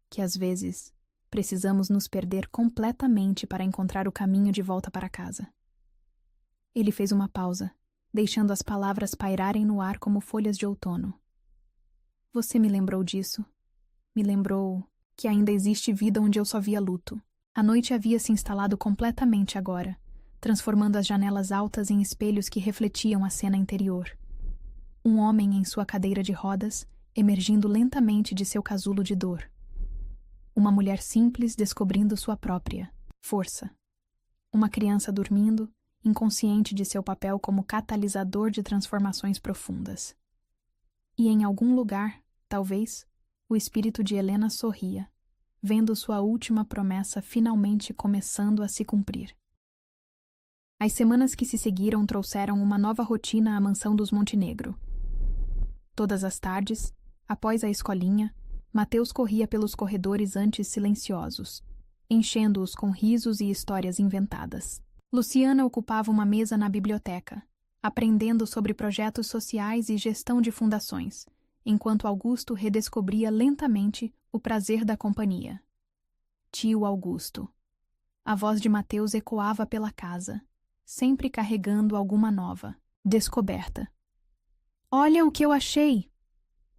que às vezes precisamos nos perder completamente para encontrar o caminho de volta para casa. Ele fez uma pausa, deixando as palavras pairarem no ar como folhas de outono. Você me lembrou disso. Me lembrou que ainda existe vida onde eu só via luto. A noite havia se instalado completamente agora, transformando as janelas altas em espelhos que refletiam a cena interior. Um homem em sua cadeira de rodas, emergindo lentamente de seu casulo de dor. Uma mulher simples descobrindo sua própria força. Uma criança dormindo, inconsciente de seu papel como catalisador de transformações profundas. E em algum lugar, talvez, o espírito de Helena sorria, vendo sua última promessa finalmente começando a se cumprir. As semanas que se seguiram trouxeram uma nova rotina à mansão dos Montenegro. Todas as tardes, após a escolinha, Mateus corria pelos corredores antes silenciosos, enchendo-os com risos e histórias inventadas. Luciana ocupava uma mesa na biblioteca, aprendendo sobre projetos sociais e gestão de fundações, enquanto Augusto redescobria lentamente o prazer da companhia. Tio Augusto. A voz de Mateus ecoava pela casa, sempre carregando alguma nova descoberta. Olha o que eu achei!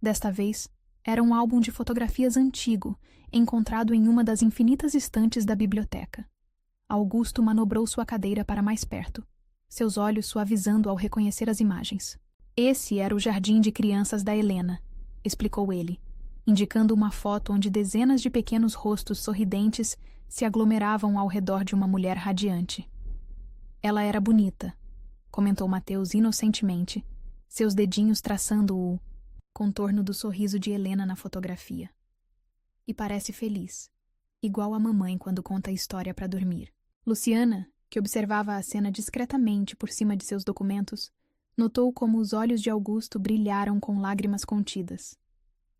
Desta vez, era um álbum de fotografias antigo, encontrado em uma das infinitas estantes da biblioteca. Augusto manobrou sua cadeira para mais perto, seus olhos suavizando ao reconhecer as imagens. Esse era o jardim de crianças da Helena, explicou ele, indicando uma foto onde dezenas de pequenos rostos sorridentes se aglomeravam ao redor de uma mulher radiante. Ela era bonita, comentou Mateus inocentemente, seus dedinhos traçando o contorno do sorriso de Helena na fotografia. E parece feliz, igual a mamãe quando conta a história para dormir. Luciana, que observava a cena discretamente por cima de seus documentos, notou como os olhos de Augusto brilharam com lágrimas contidas.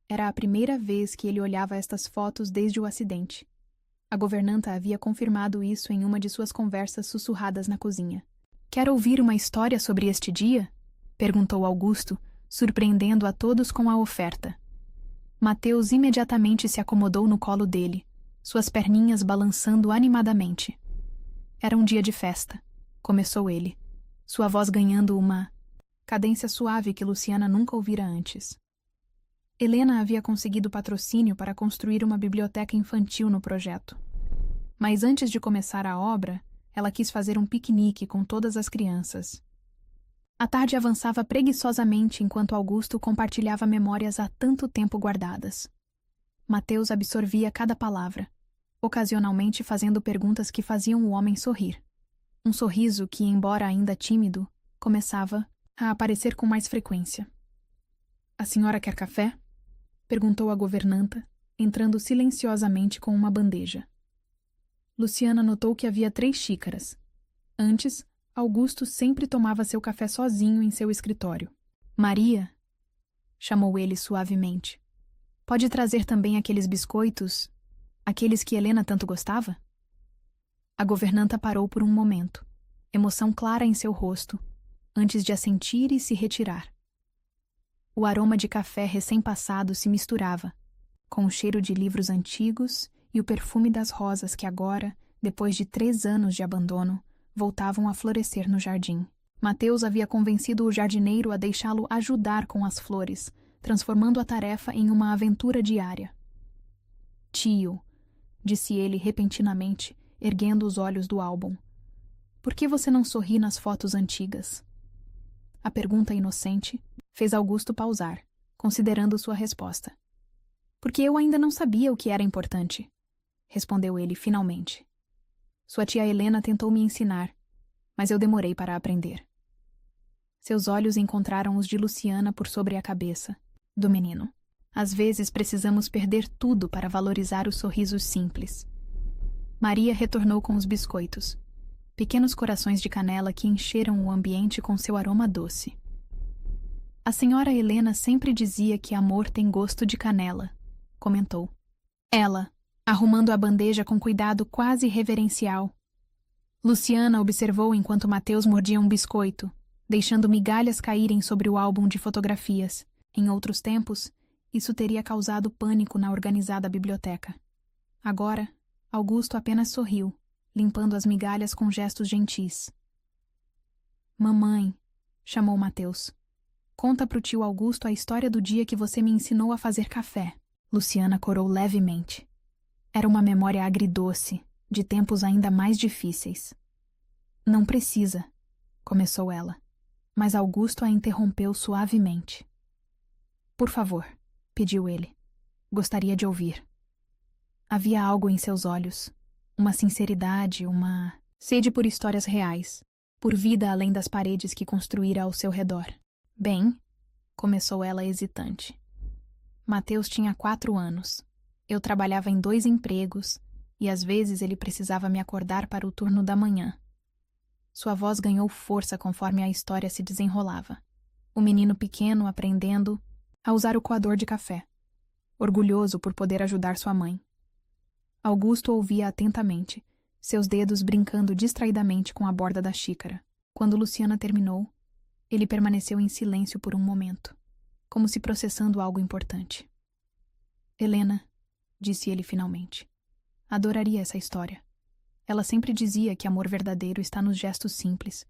Era a primeira vez que ele olhava estas fotos desde o acidente. A governanta havia confirmado isso em uma de suas conversas sussurradas na cozinha. Quer ouvir uma história sobre este dia? Perguntou Augusto, surpreendendo a todos com a oferta. Mateus imediatamente se acomodou no colo dele, suas perninhas balançando animadamente. Era um dia de festa, começou ele, sua voz ganhando uma cadência suave que Luciana nunca ouvira antes. Helena havia conseguido patrocínio para construir uma biblioteca infantil no projeto. Mas antes de começar a obra, ela quis fazer um piquenique com todas as crianças. A tarde avançava preguiçosamente enquanto Augusto compartilhava memórias há tanto tempo guardadas. Mateus absorvia cada palavra, ocasionalmente fazendo perguntas que faziam o homem sorrir. Um sorriso que, embora ainda tímido, começava a aparecer com mais frequência. — A senhora quer café? Perguntou a governanta, entrando silenciosamente com uma bandeja. Luciana notou que havia 3 xícaras. Antes, Augusto sempre tomava seu café sozinho em seu escritório. — Maria, chamou ele suavemente, pode trazer também aqueles biscoitos, aqueles que Helena tanto gostava? A governanta parou por um momento, emoção clara em seu rosto, antes de assentir e se retirar. O aroma de café recém-passado se misturava, com o cheiro de livros antigos e o perfume das rosas que agora, depois de 3 anos de abandono, voltavam a florescer no jardim. Mateus havia convencido o jardineiro a deixá-lo ajudar com as flores, transformando a tarefa em uma aventura diária. — Tio, disse ele repentinamente, erguendo os olhos do álbum. Por que você não sorri nas fotos antigas? A pergunta inocente fez Augusto pausar, considerando sua resposta. Porque eu ainda não sabia o que era importante, respondeu ele finalmente. Sua tia Helena tentou me ensinar, mas eu demorei para aprender. Seus olhos encontraram os de Luciana por sobre a cabeça do menino. Às vezes precisamos perder tudo para valorizar os sorrisos simples. Maria retornou com os biscoitos, pequenos corações de canela que encheram o ambiente com seu aroma doce. A senhora Helena sempre dizia que amor tem gosto de canela, comentou. Ela, arrumando a bandeja com cuidado quase reverencial. Luciana observou enquanto Mateus mordia um biscoito, deixando migalhas caírem sobre o álbum de fotografias. Em outros tempos, isso teria causado pânico na organizada biblioteca. Agora, Augusto apenas sorriu, limpando as migalhas com gestos gentis. Mamãe, chamou Mateus. Conta pro tio Augusto a história do dia que você me ensinou a fazer café. Luciana corou levemente. Era uma memória agridoce, de tempos ainda mais difíceis. Não precisa, começou ela, mas Augusto a interrompeu suavemente. Por favor, pediu ele. Gostaria de ouvir. Havia algo em seus olhos, uma sinceridade, uma Sede por histórias reais, por vida além das paredes que construíra ao seu redor. Bem, começou ela hesitante. Mateus tinha 4 anos. Eu trabalhava em 2 empregos e às vezes ele precisava me acordar para o turno da manhã. Sua voz ganhou força conforme a história se desenrolava. O menino pequeno aprendendo a usar o coador de café, orgulhoso por poder ajudar sua mãe. Augusto ouvia atentamente, seus dedos brincando distraidamente com a borda da xícara. Quando Luciana terminou, ele permaneceu em silêncio por um momento, como se processando algo importante. Helena, disse ele finalmente, adoraria essa história. Ela sempre dizia que amor verdadeiro está nos gestos simples.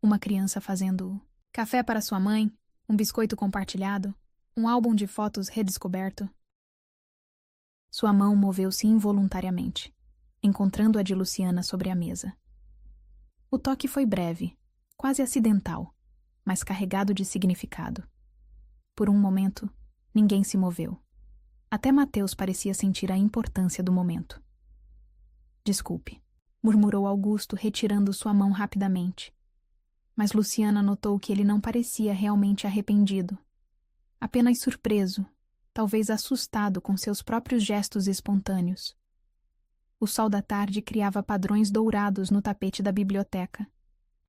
Uma criança fazendo café para sua mãe, um biscoito compartilhado, um álbum de fotos redescoberto. Sua mão moveu-se involuntariamente, encontrando a de Luciana sobre a mesa. O toque foi breve, quase acidental, mas carregado de significado. Por um momento, ninguém se moveu. Até Mateus parecia sentir a importância do momento. Desculpe, murmurou Augusto, retirando sua mão rapidamente. Mas Luciana notou que ele não parecia realmente arrependido. Apenas surpreso, talvez assustado com seus próprios gestos espontâneos. O sol da tarde criava padrões dourados no tapete da biblioteca,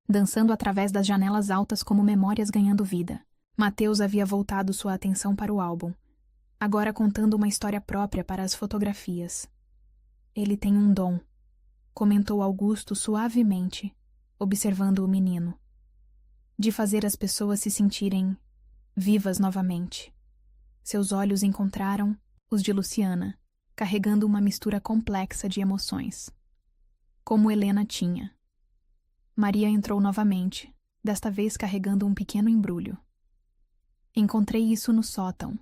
dançando através das janelas altas como memórias ganhando vida. Mateus havia voltado sua atenção para o álbum, agora contando uma história própria para as fotografias. Ele tem um dom, comentou Augusto suavemente, observando o menino, de fazer as pessoas se sentirem vivas novamente. Seus olhos encontraram os de Luciana, carregando uma mistura complexa de emoções. Como Helena tinha. Maria entrou novamente, desta vez carregando um pequeno embrulho. Encontrei isso no sótão,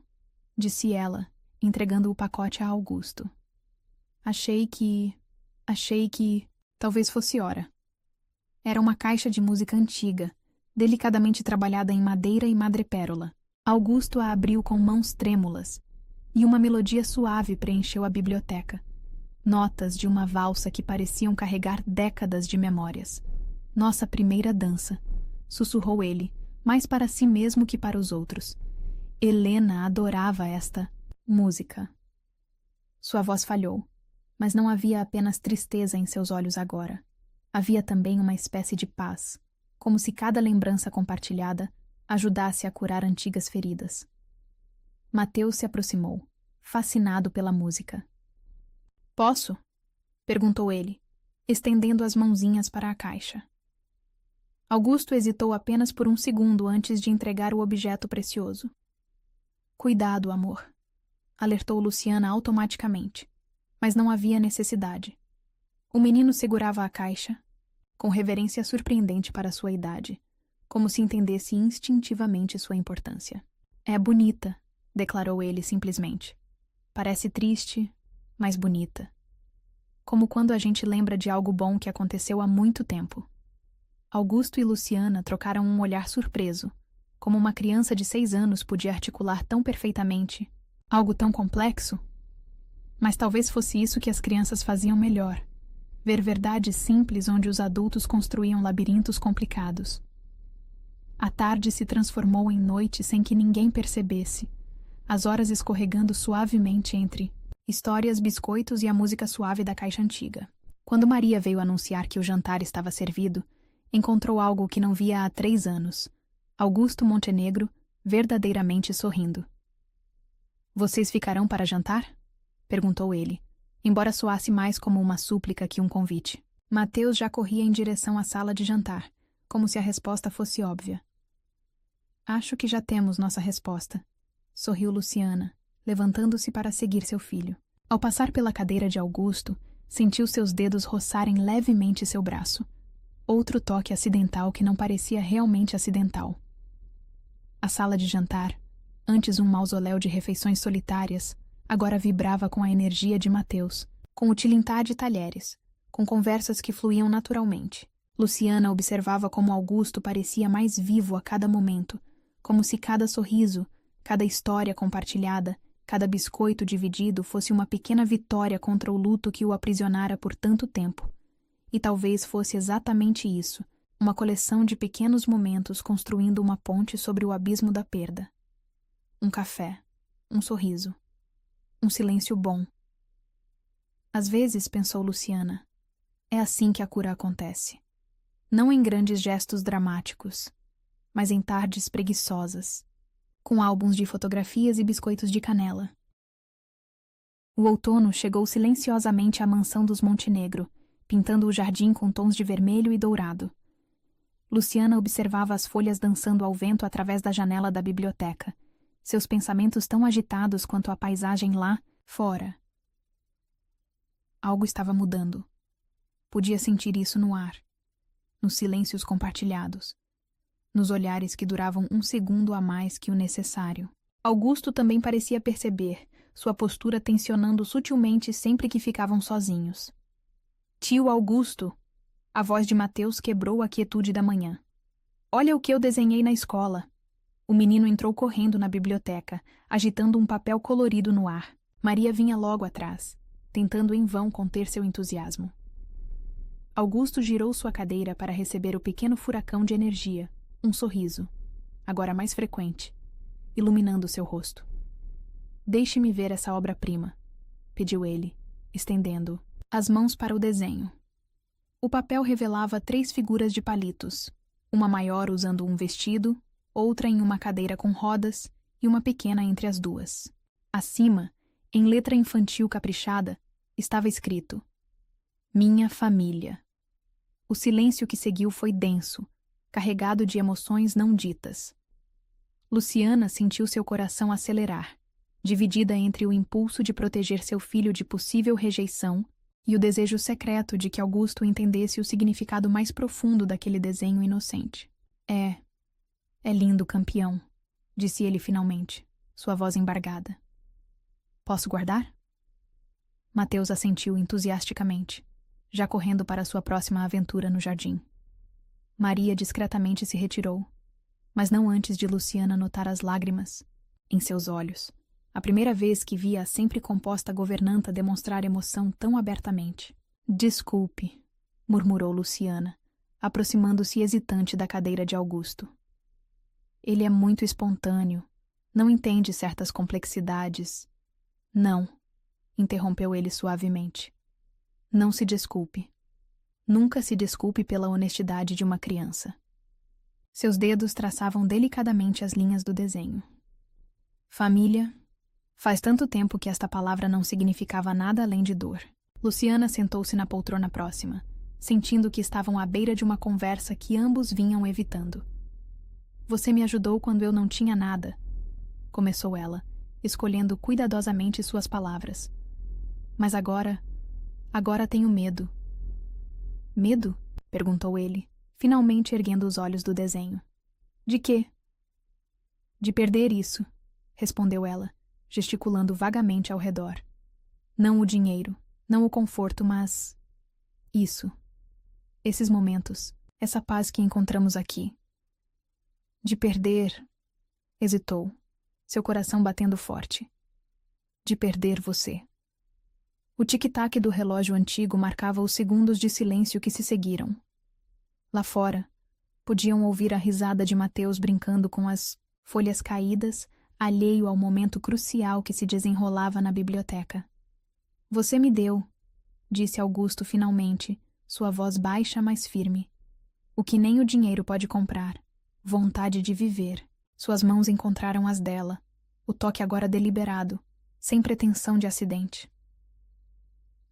disse ela, entregando o pacote a Augusto. Achei que talvez fosse hora. Era uma caixa de música antiga, delicadamente trabalhada em madeira e madrepérola. Augusto a abriu com mãos trêmulas, e uma melodia suave preencheu a biblioteca. Notas de uma valsa que pareciam carregar décadas de memórias. Nossa primeira dança, sussurrou ele, mais para si mesmo que para os outros. Helena adorava esta música. Sua voz falhou, mas não havia apenas tristeza em seus olhos agora. Havia também uma espécie de paz, como se cada lembrança compartilhada ajudasse a curar antigas feridas. Mateus se aproximou, fascinado pela música. Posso? Perguntou ele, estendendo as mãozinhas para a caixa. Augusto hesitou apenas por um segundo antes de entregar o objeto precioso. Cuidado, amor, alertou Luciana automaticamente, mas não havia necessidade. O menino segurava a caixa, com reverência surpreendente para sua idade, como se entendesse instintivamente sua importância. É bonita, declarou ele simplesmente. Parece triste, mas bonita. Como quando a gente lembra de algo bom que aconteceu há muito tempo. Augusto e Luciana trocaram um olhar surpreso, como uma criança de 6 anos podia articular tão perfeitamente algo tão complexo. Mas talvez fosse isso que as crianças faziam melhor, ver verdades simples onde os adultos construíam labirintos complicados. A tarde se transformou em noite sem que ninguém percebesse, as horas escorregando suavemente entre histórias, biscoitos e a música suave da caixa antiga. Quando Maria veio anunciar que o jantar estava servido, encontrou algo que não via há 3 anos. Augusto Montenegro, verdadeiramente sorrindo. Vocês ficarão para jantar? Perguntou ele, embora soasse mais como uma súplica que um convite. Mateus já corria em direção à sala de jantar, como se a resposta fosse óbvia. Acho que já temos nossa resposta, sorriu Luciana, levantando-se para seguir seu filho. Ao passar pela cadeira de Augusto, sentiu seus dedos roçarem levemente seu braço. Outro toque acidental que não parecia realmente acidental. A sala de jantar, antes um mausoléu de refeições solitárias, agora vibrava com a energia de Mateus, com o tilintar de talheres, com conversas que fluíam naturalmente. Luciana observava como Augusto parecia mais vivo a cada momento, como se cada sorriso, cada história compartilhada, cada biscoito dividido fosse uma pequena vitória contra o luto que o aprisionara por tanto tempo. E talvez fosse exatamente isso, uma coleção de pequenos momentos construindo uma ponte sobre o abismo da perda. Um café, um sorriso, um silêncio bom. Às vezes, pensou Luciana, é assim que a cura acontece. Não em grandes gestos dramáticos, mas em tardes preguiçosas, com álbuns de fotografias e biscoitos de canela. O outono chegou silenciosamente à mansão dos Montenegro, pintando o jardim com tons de vermelho e dourado. Luciana observava as folhas dançando ao vento através da janela da biblioteca, seus pensamentos tão agitados quanto a paisagem lá fora. Algo estava mudando. Podia sentir isso no ar, nos silêncios compartilhados, nos olhares que duravam um segundo a mais que o necessário. Augusto também parecia perceber, sua postura tensionando sutilmente sempre que ficavam sozinhos. Tio Augusto! A voz de Mateus quebrou a quietude da manhã. Olha o que eu desenhei na escola. O menino entrou correndo na biblioteca, agitando um papel colorido no ar. Maria vinha logo atrás, tentando em vão conter seu entusiasmo. Augusto girou sua cadeira para receber o pequeno furacão de energia, um sorriso, agora mais frequente, iluminando seu rosto. Deixe-me ver essa obra-prima, pediu ele, estendendo as mãos para o desenho. O papel revelava 3 figuras de palitos, uma maior usando um vestido, outra em uma cadeira com rodas e uma pequena entre as duas. Acima, em letra infantil caprichada, estava escrito: Minha família. O silêncio que seguiu foi denso, carregado de emoções não ditas. Luciana sentiu seu coração acelerar, dividida entre o impulso de proteger seu filho de possível rejeição e o desejo secreto de que Augusto entendesse o significado mais profundo daquele desenho inocente. É lindo, campeão, disse ele finalmente, sua voz embargada. Posso guardar? Mateus assentiu entusiasticamente, já correndo para sua próxima aventura no jardim. Maria discretamente se retirou, mas não antes de Luciana notar as lágrimas em seus olhos, a primeira vez que via a sempre composta governanta demonstrar emoção tão abertamente. Desculpe, murmurou Luciana, aproximando-se hesitante da cadeira de Augusto. Ele é muito espontâneo, não entende certas complexidades. Não, interrompeu ele suavemente. Não se desculpe. Nunca se desculpe pela honestidade de uma criança. Seus dedos traçavam delicadamente as linhas do desenho. Família. Faz tanto tempo que esta palavra não significava nada além de dor. Luciana sentou-se na poltrona próxima, sentindo que estavam à beira de uma conversa que ambos vinham evitando. Você me ajudou quando eu não tinha nada, começou ela, escolhendo cuidadosamente suas palavras. Mas agora tenho medo. Medo? Perguntou ele, finalmente erguendo os olhos do desenho. De quê? De perder isso, respondeu ela, gesticulando vagamente ao redor. Não o dinheiro, não o conforto, mas isso. Esses momentos, essa paz que encontramos aqui. De perder, hesitou, seu coração batendo forte. De perder você. O tic-tac do relógio antigo marcava os segundos de silêncio que se seguiram. Lá fora, podiam ouvir a risada de Mateus brincando com as folhas caídas, alheio ao momento crucial que se desenrolava na biblioteca. Você me deu, disse Augusto finalmente, sua voz baixa, mas firme. O que nem o dinheiro pode comprar. Vontade de viver. Suas mãos encontraram as dela, o toque agora deliberado, sem pretensão de acidente.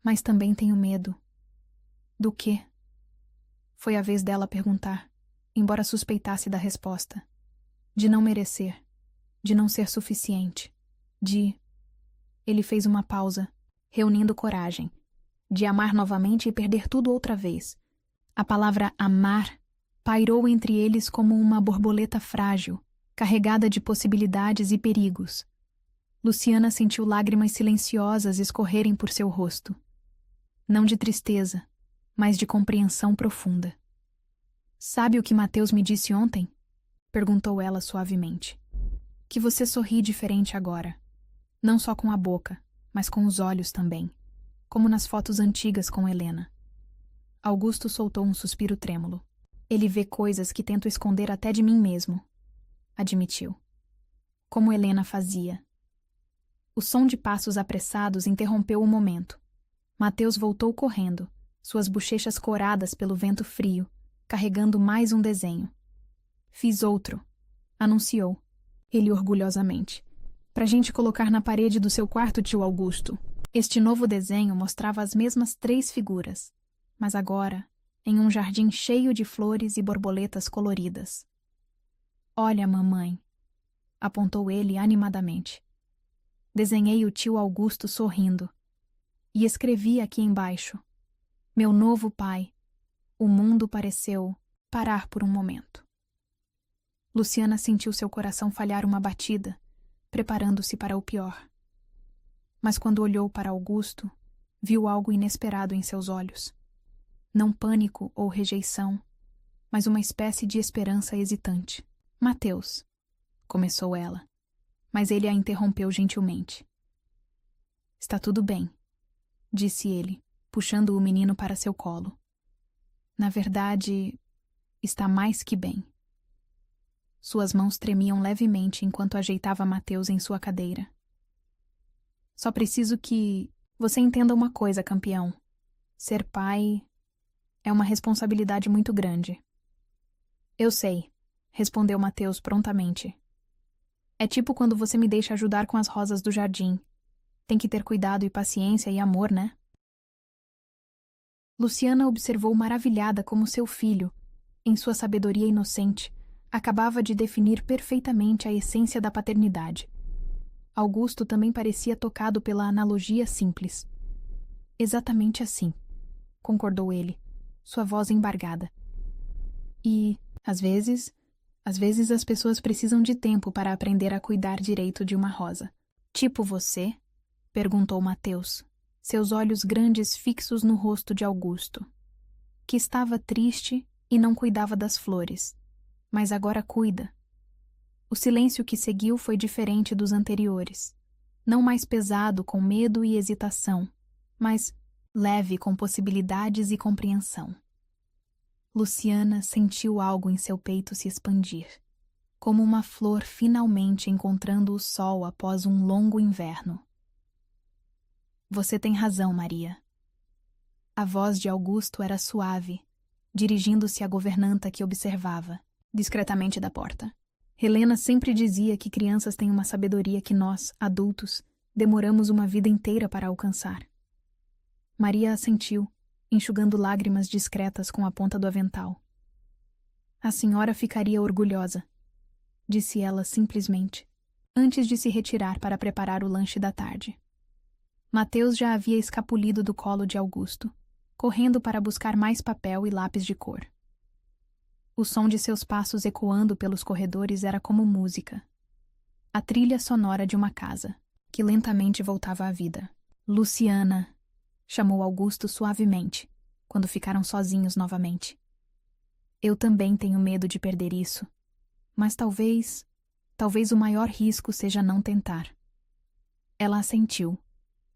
Mas também tenho medo. Do quê? Foi a vez dela perguntar, embora suspeitasse da resposta. De não merecer, de não ser suficiente, de... Ele fez uma pausa, reunindo coragem, de amar novamente e perder tudo outra vez. A palavra amar pairou entre eles como uma borboleta frágil, carregada de possibilidades e perigos. Luciana sentiu lágrimas silenciosas escorrerem por seu rosto. Não de tristeza, mas de compreensão profunda. Sabe o que Mateus me disse ontem? Perguntou ela suavemente. Que você sorri diferente agora. Não só com a boca, mas com os olhos também, como nas fotos antigas com Helena. Augusto soltou um suspiro trêmulo. Ele vê coisas que tento esconder até de mim mesmo, admitiu. Como Helena fazia. O som de passos apressados interrompeu o momento. Mateus voltou correndo, suas bochechas coradas pelo vento frio, carregando mais um desenho. Fiz outro, anunciou, ele orgulhosamente. Pra gente colocar na parede do seu quarto, tio Augusto. Este novo desenho mostrava as mesmas 3 figuras, mas agora em um jardim cheio de flores e borboletas coloridas. Olha, mamãe, apontou ele animadamente. Desenhei o tio Augusto sorrindo e escrevi aqui embaixo: meu novo pai. O mundo pareceu parar por um momento. Luciana sentiu seu coração falhar uma batida, preparando-se para o pior. Mas quando olhou para Augusto, viu algo inesperado em seus olhos. Não pânico ou rejeição, mas uma espécie de esperança hesitante. Mateus, começou ela, mas ele a interrompeu gentilmente. Está tudo bem, disse ele, puxando o menino para seu colo. Na verdade, está mais que bem. Suas mãos tremiam levemente enquanto ajeitava Mateus em sua cadeira. Só preciso que você entenda uma coisa, campeão. Ser pai é uma responsabilidade muito grande. Eu sei, respondeu Mateus prontamente. É tipo quando você me deixa ajudar com as rosas do jardim. Tem que ter cuidado e paciência e amor, né? Luciana observou maravilhada como seu filho, em sua sabedoria inocente, acabava de definir perfeitamente a essência da paternidade. Augusto também parecia tocado pela analogia simples. Exatamente assim, concordou ele, sua voz embargada. E, às vezes as pessoas precisam de tempo para aprender a cuidar direito de uma rosa. Tipo você? Perguntou Mateus, seus olhos grandes fixos no rosto de Augusto, que estava triste e não cuidava das flores, mas agora cuida. O silêncio que seguiu foi diferente dos anteriores, não mais pesado com medo e hesitação, mas leve com possibilidades e compreensão. Luciana sentiu algo em seu peito se expandir, como uma flor finalmente encontrando o sol após um longo inverno. Você tem razão, Maria. A voz de Augusto era suave, dirigindo-se à governanta que observava, discretamente da porta. Helena sempre dizia que crianças têm uma sabedoria que nós, adultos, demoramos uma vida inteira para alcançar. Maria assentiu, enxugando lágrimas discretas com a ponta do avental. A senhora ficaria orgulhosa, disse ela simplesmente, antes de se retirar para preparar o lanche da tarde. Mateus já havia escapulido do colo de Augusto, correndo para buscar mais papel e lápis de cor. O som de seus passos ecoando pelos corredores era como música. A trilha sonora de uma casa, que lentamente voltava à vida. Luciana, chamou Augusto suavemente, quando ficaram sozinhos novamente. Eu também tenho medo de perder isso, mas talvez o maior risco seja não tentar. Ela assentiu,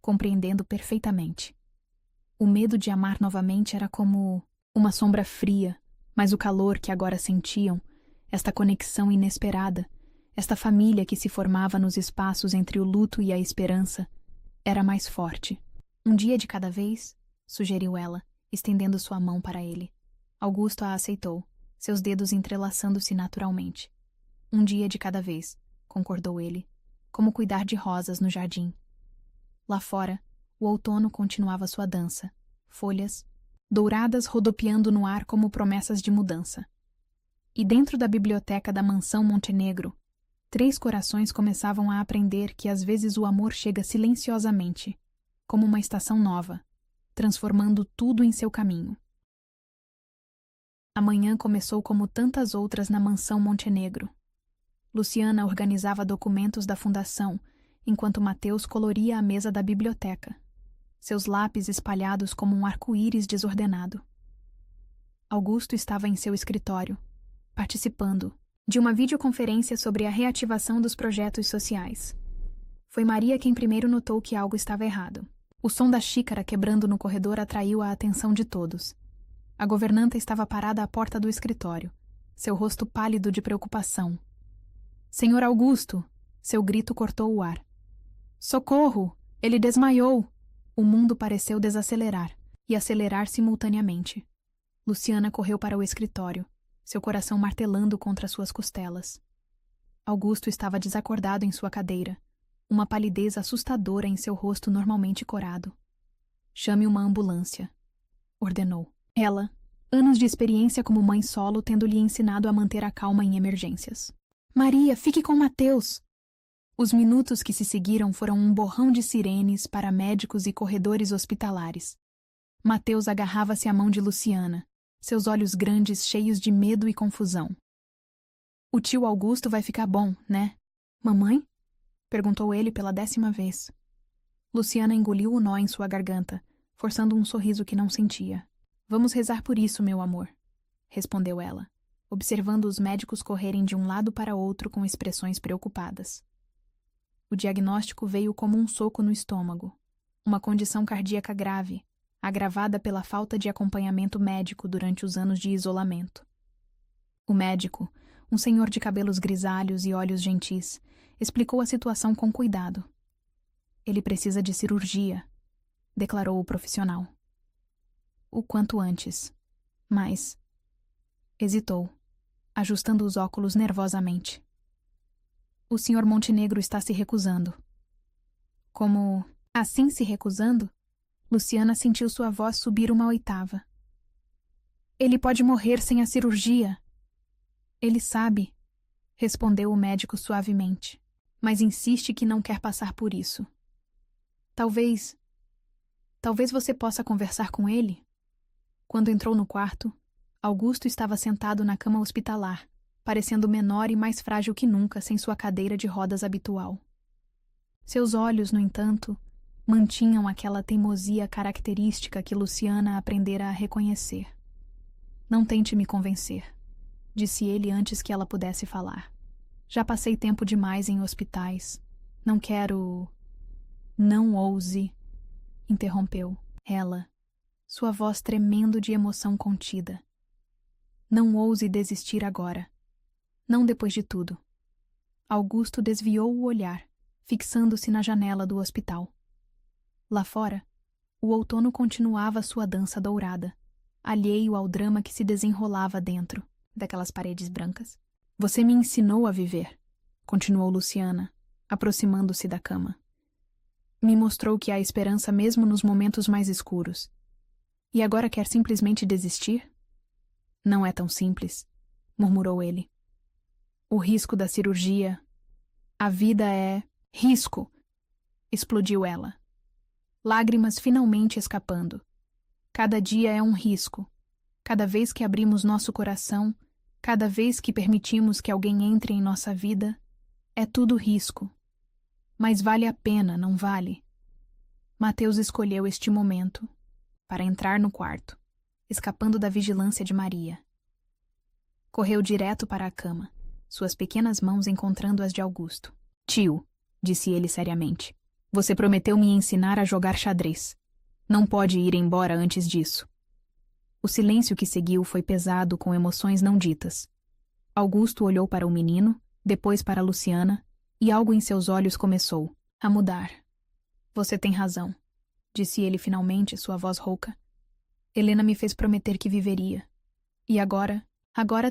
compreendendo perfeitamente. O medo de amar novamente era como uma sombra fria, mas o calor que agora sentiam, esta conexão inesperada, esta família que se formava nos espaços entre o luto e a esperança, era mais forte. Um dia de cada vez, sugeriu ela, estendendo sua mão para ele. Augusto a aceitou, seus dedos entrelaçando-se naturalmente. Um dia de cada vez, concordou ele, como cuidar de rosas no jardim. Lá fora, o outono continuava sua dança, folhas douradas rodopiando no ar como promessas de mudança. E dentro da biblioteca da mansão Montenegro, 3 corações começavam a aprender que às vezes o amor chega silenciosamente, como uma estação nova, transformando tudo em seu caminho. A manhã começou como tantas outras na mansão Montenegro. Luciana organizava documentos da fundação, enquanto Mateus coloria a mesa da biblioteca, seus lápis espalhados como um arco-íris desordenado. Augusto estava em seu escritório, participando de uma videoconferência sobre a reativação dos projetos sociais. Foi Maria quem primeiro notou que algo estava errado. O som da xícara quebrando no corredor atraiu a atenção de todos. A governanta estava parada à porta do escritório, seu rosto pálido de preocupação. Senhor Augusto! Seu grito cortou o ar. Socorro! Ele desmaiou! O mundo pareceu desacelerar e acelerar simultaneamente. Luciana correu para o escritório, seu coração martelando contra suas costelas. Augusto estava desacordado em sua cadeira, uma palidez assustadora em seu rosto normalmente corado. Chame uma ambulância, ordenou. Ela, anos de experiência como mãe solo, tendo-lhe ensinado a manter a calma em emergências. Maria, fique com Mateus! Os minutos que se seguiram foram um borrão de sirenes, paramédicos e corredores hospitalares. Mateus agarrava-se à mão de Luciana, seus olhos grandes cheios de medo e confusão. O tio Augusto vai ficar bom, né? Mamãe? Perguntou ele pela 10ª vez. Luciana engoliu o nó em sua garganta, forçando um sorriso que não sentia. Vamos rezar por isso, meu amor, respondeu ela, observando os médicos correrem de um lado para outro com expressões preocupadas. O diagnóstico veio como um soco no estômago. Uma condição cardíaca grave, agravada pela falta de acompanhamento médico durante os anos de isolamento. O médico, um senhor de cabelos grisalhos e olhos gentis, explicou a situação com cuidado. Ele precisa de cirurgia, declarou o profissional. O quanto antes. Mas... hesitou, ajustando os óculos nervosamente. O Sr. Montenegro está se recusando. Como assim se recusando? Luciana sentiu sua voz subir uma oitava. Ele pode morrer sem a cirurgia. Ele sabe, respondeu o médico suavemente, mas insiste que não quer passar por isso. Talvez você possa conversar com ele? Quando entrou no quarto, Augusto estava sentado na cama hospitalar, parecendo menor e mais frágil que nunca sem sua cadeira de rodas habitual. Seus olhos, no entanto, mantinham aquela teimosia característica que Luciana aprendera a reconhecer. Não tente me convencer, disse ele antes que ela pudesse falar. Já passei tempo demais em hospitais. Não quero... Não ouse, interrompeu ela, sua voz tremendo de emoção contida. Não ouse desistir agora. Não depois de tudo. Augusto desviou o olhar, fixando-se na janela do hospital. Lá fora, o outono continuava sua dança dourada, alheio ao drama que se desenrolava dentro daquelas paredes brancas. Você me ensinou a viver, continuou Luciana, aproximando-se da cama. Me mostrou que há esperança mesmo nos momentos mais escuros. E agora quer simplesmente desistir? Não é tão simples, murmurou ele. O risco da cirurgia... A vida é... Risco! Explodiu ela. Lágrimas finalmente escapando. Cada dia é um risco. Cada vez que abrimos nosso coração, cada vez que permitimos que alguém entre em nossa vida, é tudo risco. Mas vale a pena, não vale? Mateus escolheu este momento para entrar no quarto, escapando da vigilância de Maria. Correu direto para a cama, suas pequenas mãos encontrando as de Augusto. Tio, disse ele seriamente, você prometeu me ensinar a jogar xadrez. Não pode ir embora antes disso. O silêncio que seguiu foi pesado com emoções não ditas. Augusto olhou para o menino, depois para Luciana, e algo em seus olhos começou a mudar. Você tem razão, disse ele finalmente, sua voz rouca. Helena me fez prometer que viveria. E agora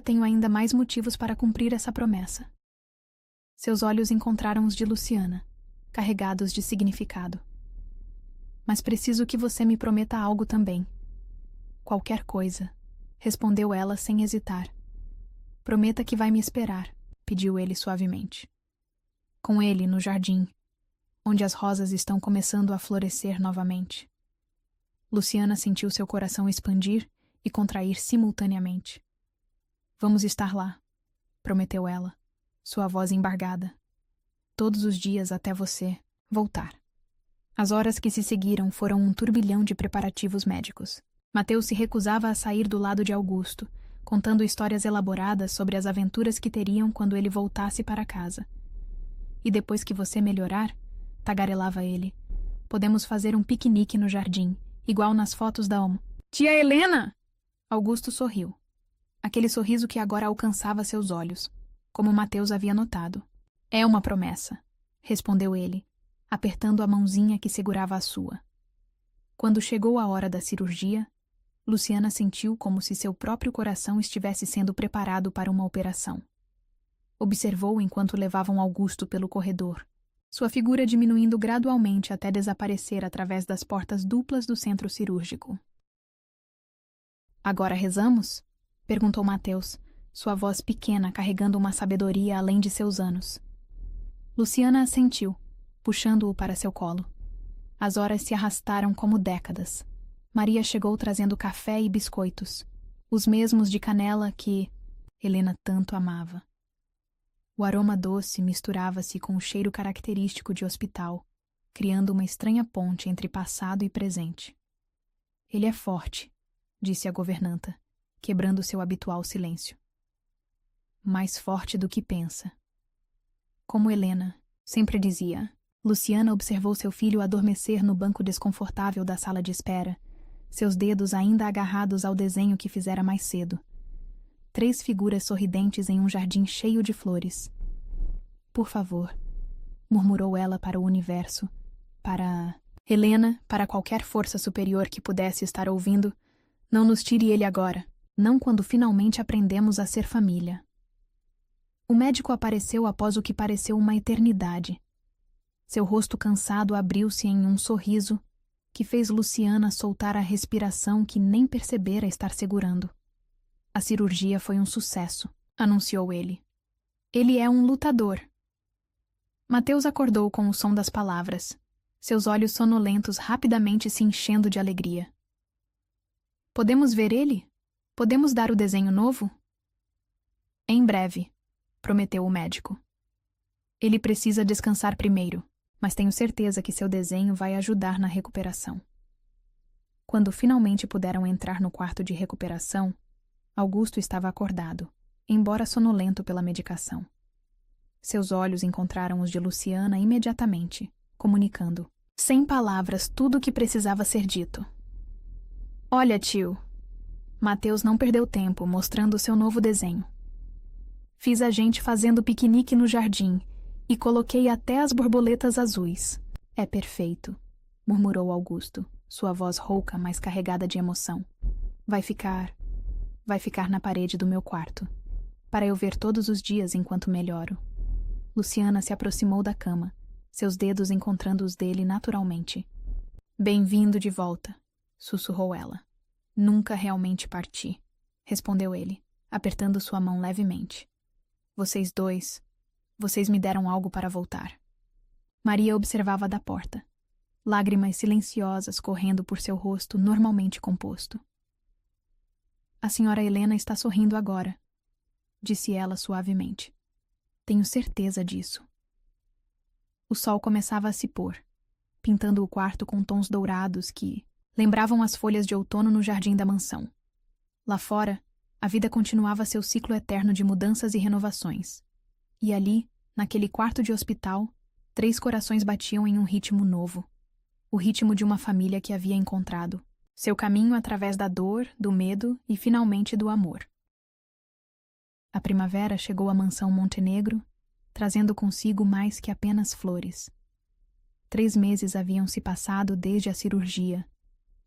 tenho ainda mais motivos para cumprir essa promessa. Seus olhos encontraram os de Luciana, carregados de significado. Mas preciso que você me prometa algo também. Qualquer coisa, respondeu ela sem hesitar. Prometa que vai me esperar, pediu ele suavemente. Com ele no jardim, onde as rosas estão começando a florescer novamente. Luciana sentiu seu coração expandir e contrair simultaneamente. Vamos estar lá, prometeu ela, sua voz embargada. Todos os dias até você voltar. As horas que se seguiram foram um turbilhão de preparativos médicos. Mateus se recusava a sair do lado de Augusto, contando histórias elaboradas sobre as aventuras que teriam quando ele voltasse para casa. E depois que você melhorar, tagarelava ele, podemos fazer um piquenique no jardim, igual nas fotos da Tia Helena! Augusto sorriu. Aquele sorriso que agora alcançava seus olhos, como Mateus havia notado. É uma promessa, respondeu ele, apertando a mãozinha que segurava a sua. Quando chegou a hora da cirurgia, Luciana sentiu como se seu próprio coração estivesse sendo preparado para uma operação. Observou enquanto levavam Augusto pelo corredor, sua figura diminuindo gradualmente até desaparecer através das portas duplas do centro cirúrgico. Agora rezamos? Perguntou Mateus, sua voz pequena carregando uma sabedoria além de seus anos. Luciana assentiu, puxando-o para seu colo. As horas se arrastaram como décadas. Maria chegou trazendo café e biscoitos, os mesmos de canela que Helena tanto amava. O aroma doce misturava-se com o cheiro característico de hospital, criando uma estranha ponte entre passado e presente. Ele é forte, disse a governanta, quebrando seu habitual silêncio. Mais forte do que pensa. Como Helena sempre dizia, Luciana observou seu filho adormecer no banco desconfortável da sala de espera, seus dedos ainda agarrados ao desenho que fizera mais cedo. 3 figuras sorridentes em um jardim cheio de flores. Por favor, murmurou ela para o universo, para Helena, para qualquer força superior que pudesse estar ouvindo, não nos tire ele agora, não quando finalmente aprendemos a ser família. O médico apareceu após o que pareceu uma eternidade. Seu rosto cansado abriu-se em um sorriso que fez Luciana soltar a respiração que nem percebera estar segurando. A cirurgia foi um sucesso, anunciou ele. Ele é um lutador. Mateus acordou com o som das palavras, seus olhos sonolentos rapidamente se enchendo de alegria. Podemos ver ele? Podemos dar o desenho novo? Em breve, prometeu o médico. Ele precisa descansar primeiro, mas tenho certeza que seu desenho vai ajudar na recuperação. Quando finalmente puderam entrar no quarto de recuperação, Augusto estava acordado, embora sonolento pela medicação. Seus olhos encontraram os de Luciana imediatamente, comunicando, sem palavras, tudo o que precisava ser dito. Olha, tio. Mateus não perdeu tempo, mostrando seu novo desenho. Fiz a gente fazendo piquenique no jardim e coloquei até as borboletas azuis. É perfeito, murmurou Augusto, sua voz rouca, mas carregada de emoção. Vai ficar na parede do meu quarto, para eu ver todos os dias enquanto melhoro. Luciana se aproximou da cama, seus dedos encontrando os dele naturalmente. Bem-vindo de volta, sussurrou ela. Nunca realmente parti, respondeu ele, apertando sua mão levemente. Vocês me deram algo para voltar. Maria observava da porta, lágrimas silenciosas correndo por seu rosto normalmente composto. A senhora Helena está sorrindo agora, disse ela suavemente. Tenho certeza disso. O sol começava a se pôr, pintando o quarto com tons dourados que lembravam as folhas de outono no jardim da mansão. Lá fora, a vida continuava seu ciclo eterno de mudanças e renovações. E ali, naquele quarto de hospital, 3 corações batiam em um ritmo novo. O ritmo de uma família que havia encontrado seu caminho através da dor, do medo e, finalmente, do amor. A primavera chegou à mansão Montenegro, trazendo consigo mais que apenas flores. 3 meses haviam se passado desde a cirurgia,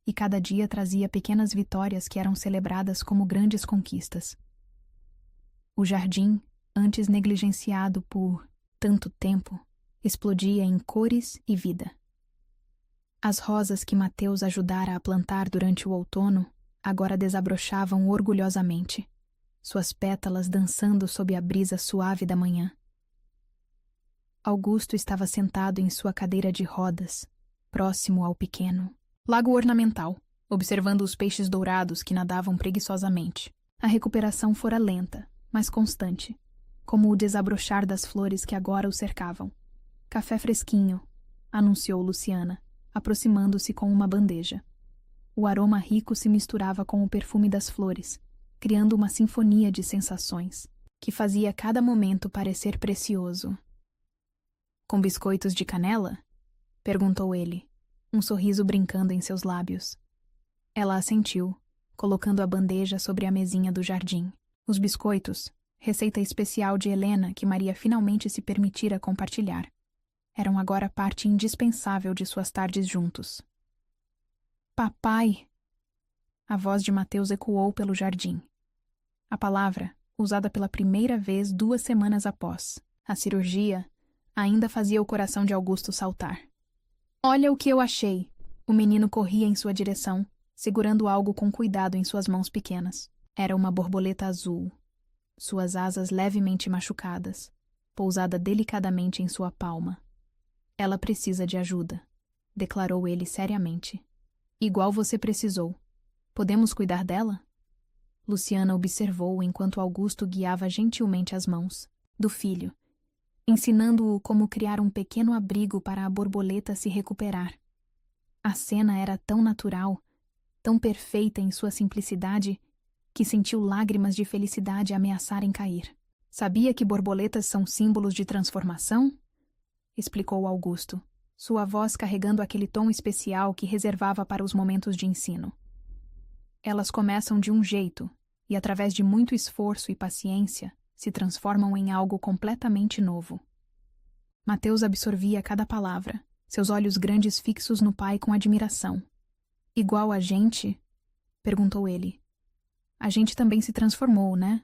e cada dia trazia pequenas vitórias que eram celebradas como grandes conquistas. O jardim, antes negligenciado por tanto tempo, explodia em cores e vida. As rosas que Mateus ajudara a plantar durante o outono agora desabrochavam orgulhosamente, suas pétalas dançando sob a brisa suave da manhã. Augusto estava sentado em sua cadeira de rodas, próximo ao pequeno lago ornamental, observando os peixes dourados que nadavam preguiçosamente. A recuperação fora lenta, mas constante, como o desabrochar das flores que agora o cercavam. Café fresquinho, anunciou Luciana, aproximando-se com uma bandeja. O aroma rico se misturava com o perfume das flores, criando uma sinfonia de sensações, que fazia cada momento parecer precioso. Com biscoitos de canela? Perguntou ele, um sorriso brincando em seus lábios. Ela assentiu, colocando a bandeja sobre a mesinha do jardim. Os biscoitos, receita especial de Helena que Maria finalmente se permitira compartilhar, eram agora parte indispensável de suas tardes juntos. Papai! A voz de Mateus ecoou pelo jardim. A palavra, usada pela primeira vez 2 semanas após a cirurgia, ainda fazia o coração de Augusto saltar. Olha o que eu achei! O menino corria em sua direção, segurando algo com cuidado em suas mãos pequenas. Era uma borboleta azul, suas asas levemente machucadas, pousada delicadamente em sua palma. Ela precisa de ajuda, declarou ele seriamente. Igual você precisou. Podemos cuidar dela? Luciana observou enquanto Augusto guiava gentilmente as mãos do filho, ensinando-o como criar um pequeno abrigo para a borboleta se recuperar. A cena era tão natural, tão perfeita em sua simplicidade, que sentiu lágrimas de felicidade ameaçarem cair. Sabia que borboletas são símbolos de transformação? Explicou Augusto, sua voz carregando aquele tom especial que reservava para os momentos de ensino. Elas começam de um jeito e, através de muito esforço e paciência, se transformam em algo completamente novo. Mateus absorvia cada palavra, seus olhos grandes fixos no pai com admiração. Igual a gente? Perguntou ele. A gente também se transformou, né?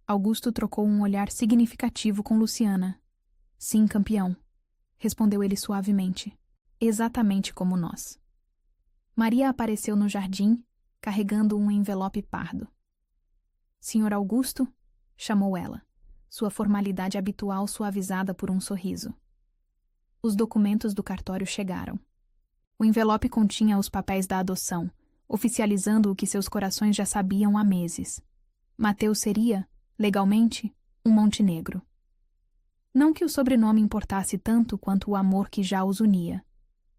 Augusto trocou um olhar significativo com Luciana. Sim, campeão, respondeu ele suavemente. Exatamente como nós. Maria apareceu no jardim, carregando um envelope pardo. Senhor Augusto? Chamou ela, sua formalidade habitual suavizada por um sorriso. Os documentos do cartório chegaram. O envelope continha os papéis da adoção, oficializando o que seus corações já sabiam há meses. Mateus seria, legalmente, um Montenegro. Não que o sobrenome importasse tanto quanto o amor que já os unia,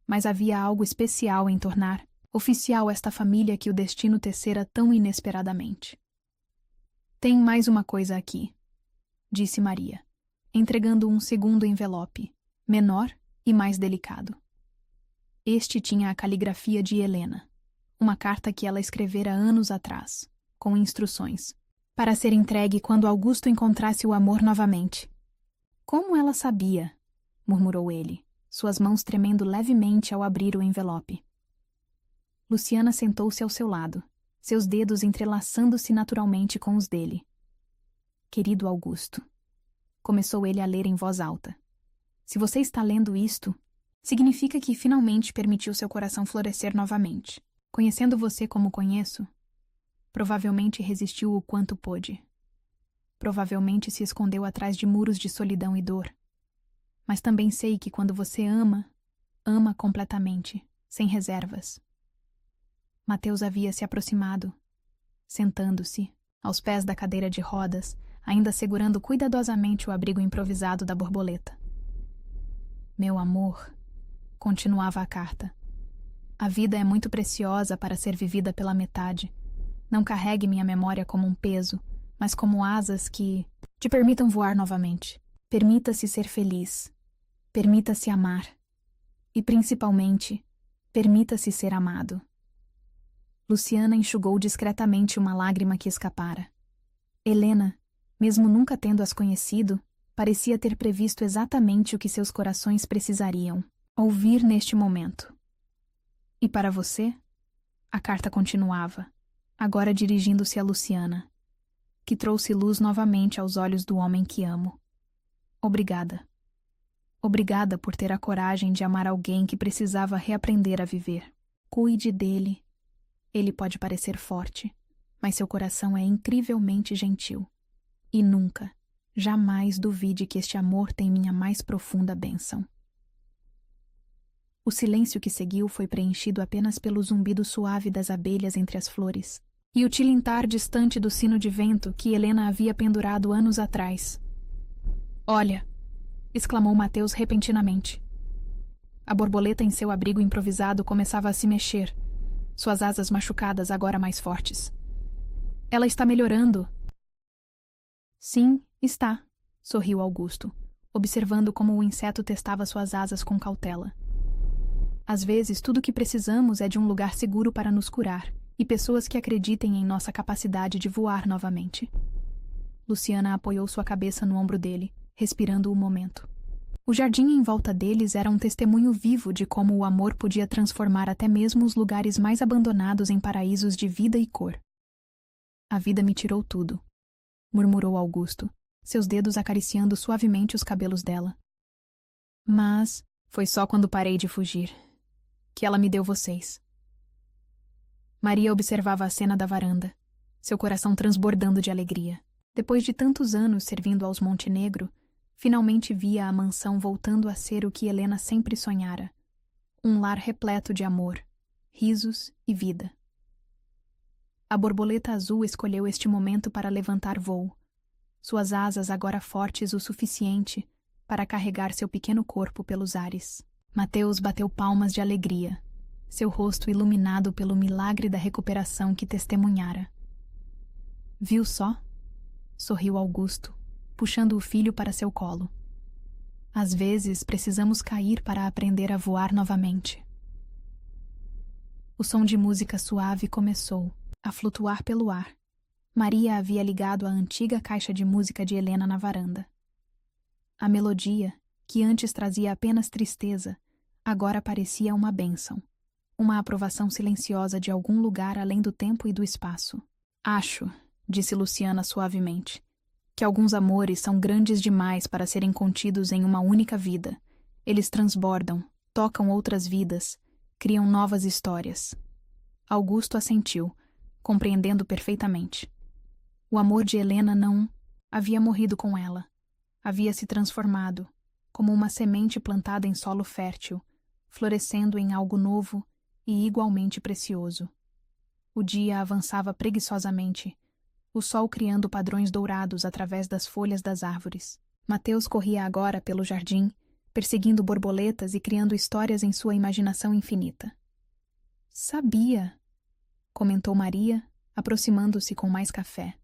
mas havia algo especial em tornar oficial esta família que o destino tecera tão inesperadamente. Tem mais uma coisa aqui, disse Maria, entregando um segundo envelope, menor e mais delicado. Este tinha a caligrafia de Helena, uma carta que ela escrevera anos atrás, com instruções, para ser entregue quando Augusto encontrasse o amor novamente. Como ela sabia? Murmurou ele, suas mãos tremendo levemente ao abrir o envelope. Luciana sentou-se ao seu lado, seus dedos entrelaçando-se naturalmente com os dele. Querido Augusto, começou ele a ler em voz alta. Se você está lendo isto, significa que finalmente permitiu seu coração florescer novamente. Conhecendo você como conheço, provavelmente resistiu o quanto pôde. Provavelmente se escondeu atrás de muros de solidão e dor. Mas também sei que quando você ama, ama completamente, sem reservas. Mateus havia se aproximado, sentando-se, aos pés da cadeira de rodas, ainda segurando cuidadosamente o abrigo improvisado da borboleta. Meu amor, continuava a carta. A vida é muito preciosa para ser vivida pela metade. Não carregue minha memória como um peso, mas como asas que te permitam voar novamente. Permita-se ser feliz. Permita-se amar. E, principalmente, permita-se ser amado. Luciana enxugou discretamente uma lágrima que escapara. Helena, mesmo nunca tendo-as conhecido, parecia ter previsto exatamente o que seus corações precisariam ouvir neste momento. E para você? A carta continuava, agora dirigindo-se a Luciana, que trouxe luz novamente aos olhos do homem que amo. Obrigada. Obrigada por ter a coragem de amar alguém que precisava reaprender a viver. Cuide dele. Ele pode parecer forte, mas seu coração é incrivelmente gentil. E nunca, jamais duvide que este amor tem minha mais profunda bênção. O silêncio que seguiu foi preenchido apenas pelo zumbido suave das abelhas entre as flores e o tilintar distante do sino de vento que Helena havia pendurado anos atrás. Olha! Exclamou Mateus repentinamente. A borboleta em seu abrigo improvisado começava a se mexer, suas asas machucadas agora mais fortes. Ela está melhorando. Sim, está, sorriu Augusto, observando como o inseto testava suas asas com cautela. Às vezes, tudo o que precisamos é de um lugar seguro para nos curar, e pessoas que acreditem em nossa capacidade de voar novamente. Luciana apoiou sua cabeça no ombro dele, respirando o momento. O jardim em volta deles era um testemunho vivo de como o amor podia transformar até mesmo os lugares mais abandonados em paraísos de vida e cor. A vida me tirou tudo, murmurou Augusto, seus dedos acariciando suavemente os cabelos dela. Mas foi só quando parei de fugir que ela me deu vocês. Maria observava a cena da varanda, seu coração transbordando de alegria. Depois de tantos anos servindo aos Montenegro, finalmente via a mansão voltando a ser o que Helena sempre sonhara. Um lar repleto de amor, risos e vida. A borboleta azul escolheu este momento para levantar voo, suas asas agora fortes o suficiente para carregar seu pequeno corpo pelos ares. Mateus bateu palmas de alegria, seu rosto iluminado pelo milagre da recuperação que testemunhara. Viu só? Sorriu Augusto, puxando o filho para seu colo. Às vezes precisamos cair para aprender a voar novamente. O som de música suave começou a flutuar pelo ar. Maria havia ligado a antiga caixa de música de Helena na varanda. A melodia, que antes trazia apenas tristeza, agora parecia uma bênção, uma aprovação silenciosa de algum lugar além do tempo e do espaço. Acho, disse Luciana suavemente, que alguns amores são grandes demais para serem contidos em uma única vida. Eles transbordam, tocam outras vidas, criam novas histórias. Augusto assentiu, compreendendo perfeitamente. O amor de Helena não havia morrido com ela. Havia se transformado, como uma semente plantada em solo fértil, florescendo em algo novo e igualmente precioso. O dia avançava preguiçosamente, o sol criando padrões dourados através das folhas das árvores. Mateus corria agora pelo jardim, perseguindo borboletas e criando histórias em sua imaginação infinita. Sabia, comentou Maria, aproximando-se com mais café,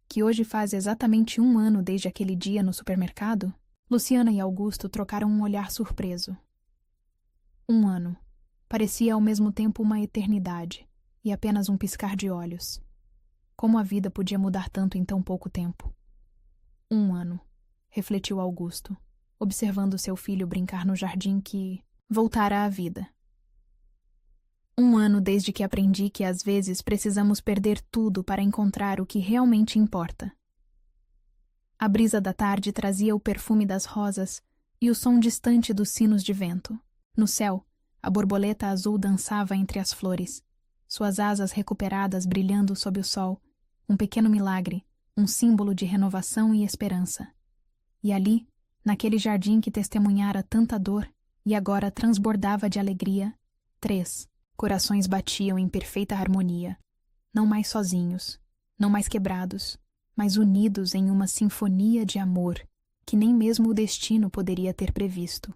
que hoje faz exatamente 1 ano desde aquele dia no supermercado? Luciana e Augusto trocaram um olhar surpreso. 1 ano. Parecia ao mesmo tempo uma eternidade, e apenas um piscar de olhos. Como a vida podia mudar tanto em tão pouco tempo? 1 ano, refletiu Augusto, observando seu filho brincar no jardim que voltara à vida. 1 ano desde que aprendi que às vezes precisamos perder tudo para encontrar o que realmente importa. A brisa da tarde trazia o perfume das rosas e o som distante dos sinos de vento. No céu, a borboleta azul dançava entre as flores, suas asas recuperadas brilhando sob o sol, um pequeno milagre, um símbolo de renovação e esperança. E ali, naquele jardim que testemunhara tanta dor e agora transbordava de alegria, 3 corações batiam em perfeita harmonia, não mais sozinhos, não mais quebrados, mas unidos em uma sinfonia de amor que nem mesmo o destino poderia ter previsto.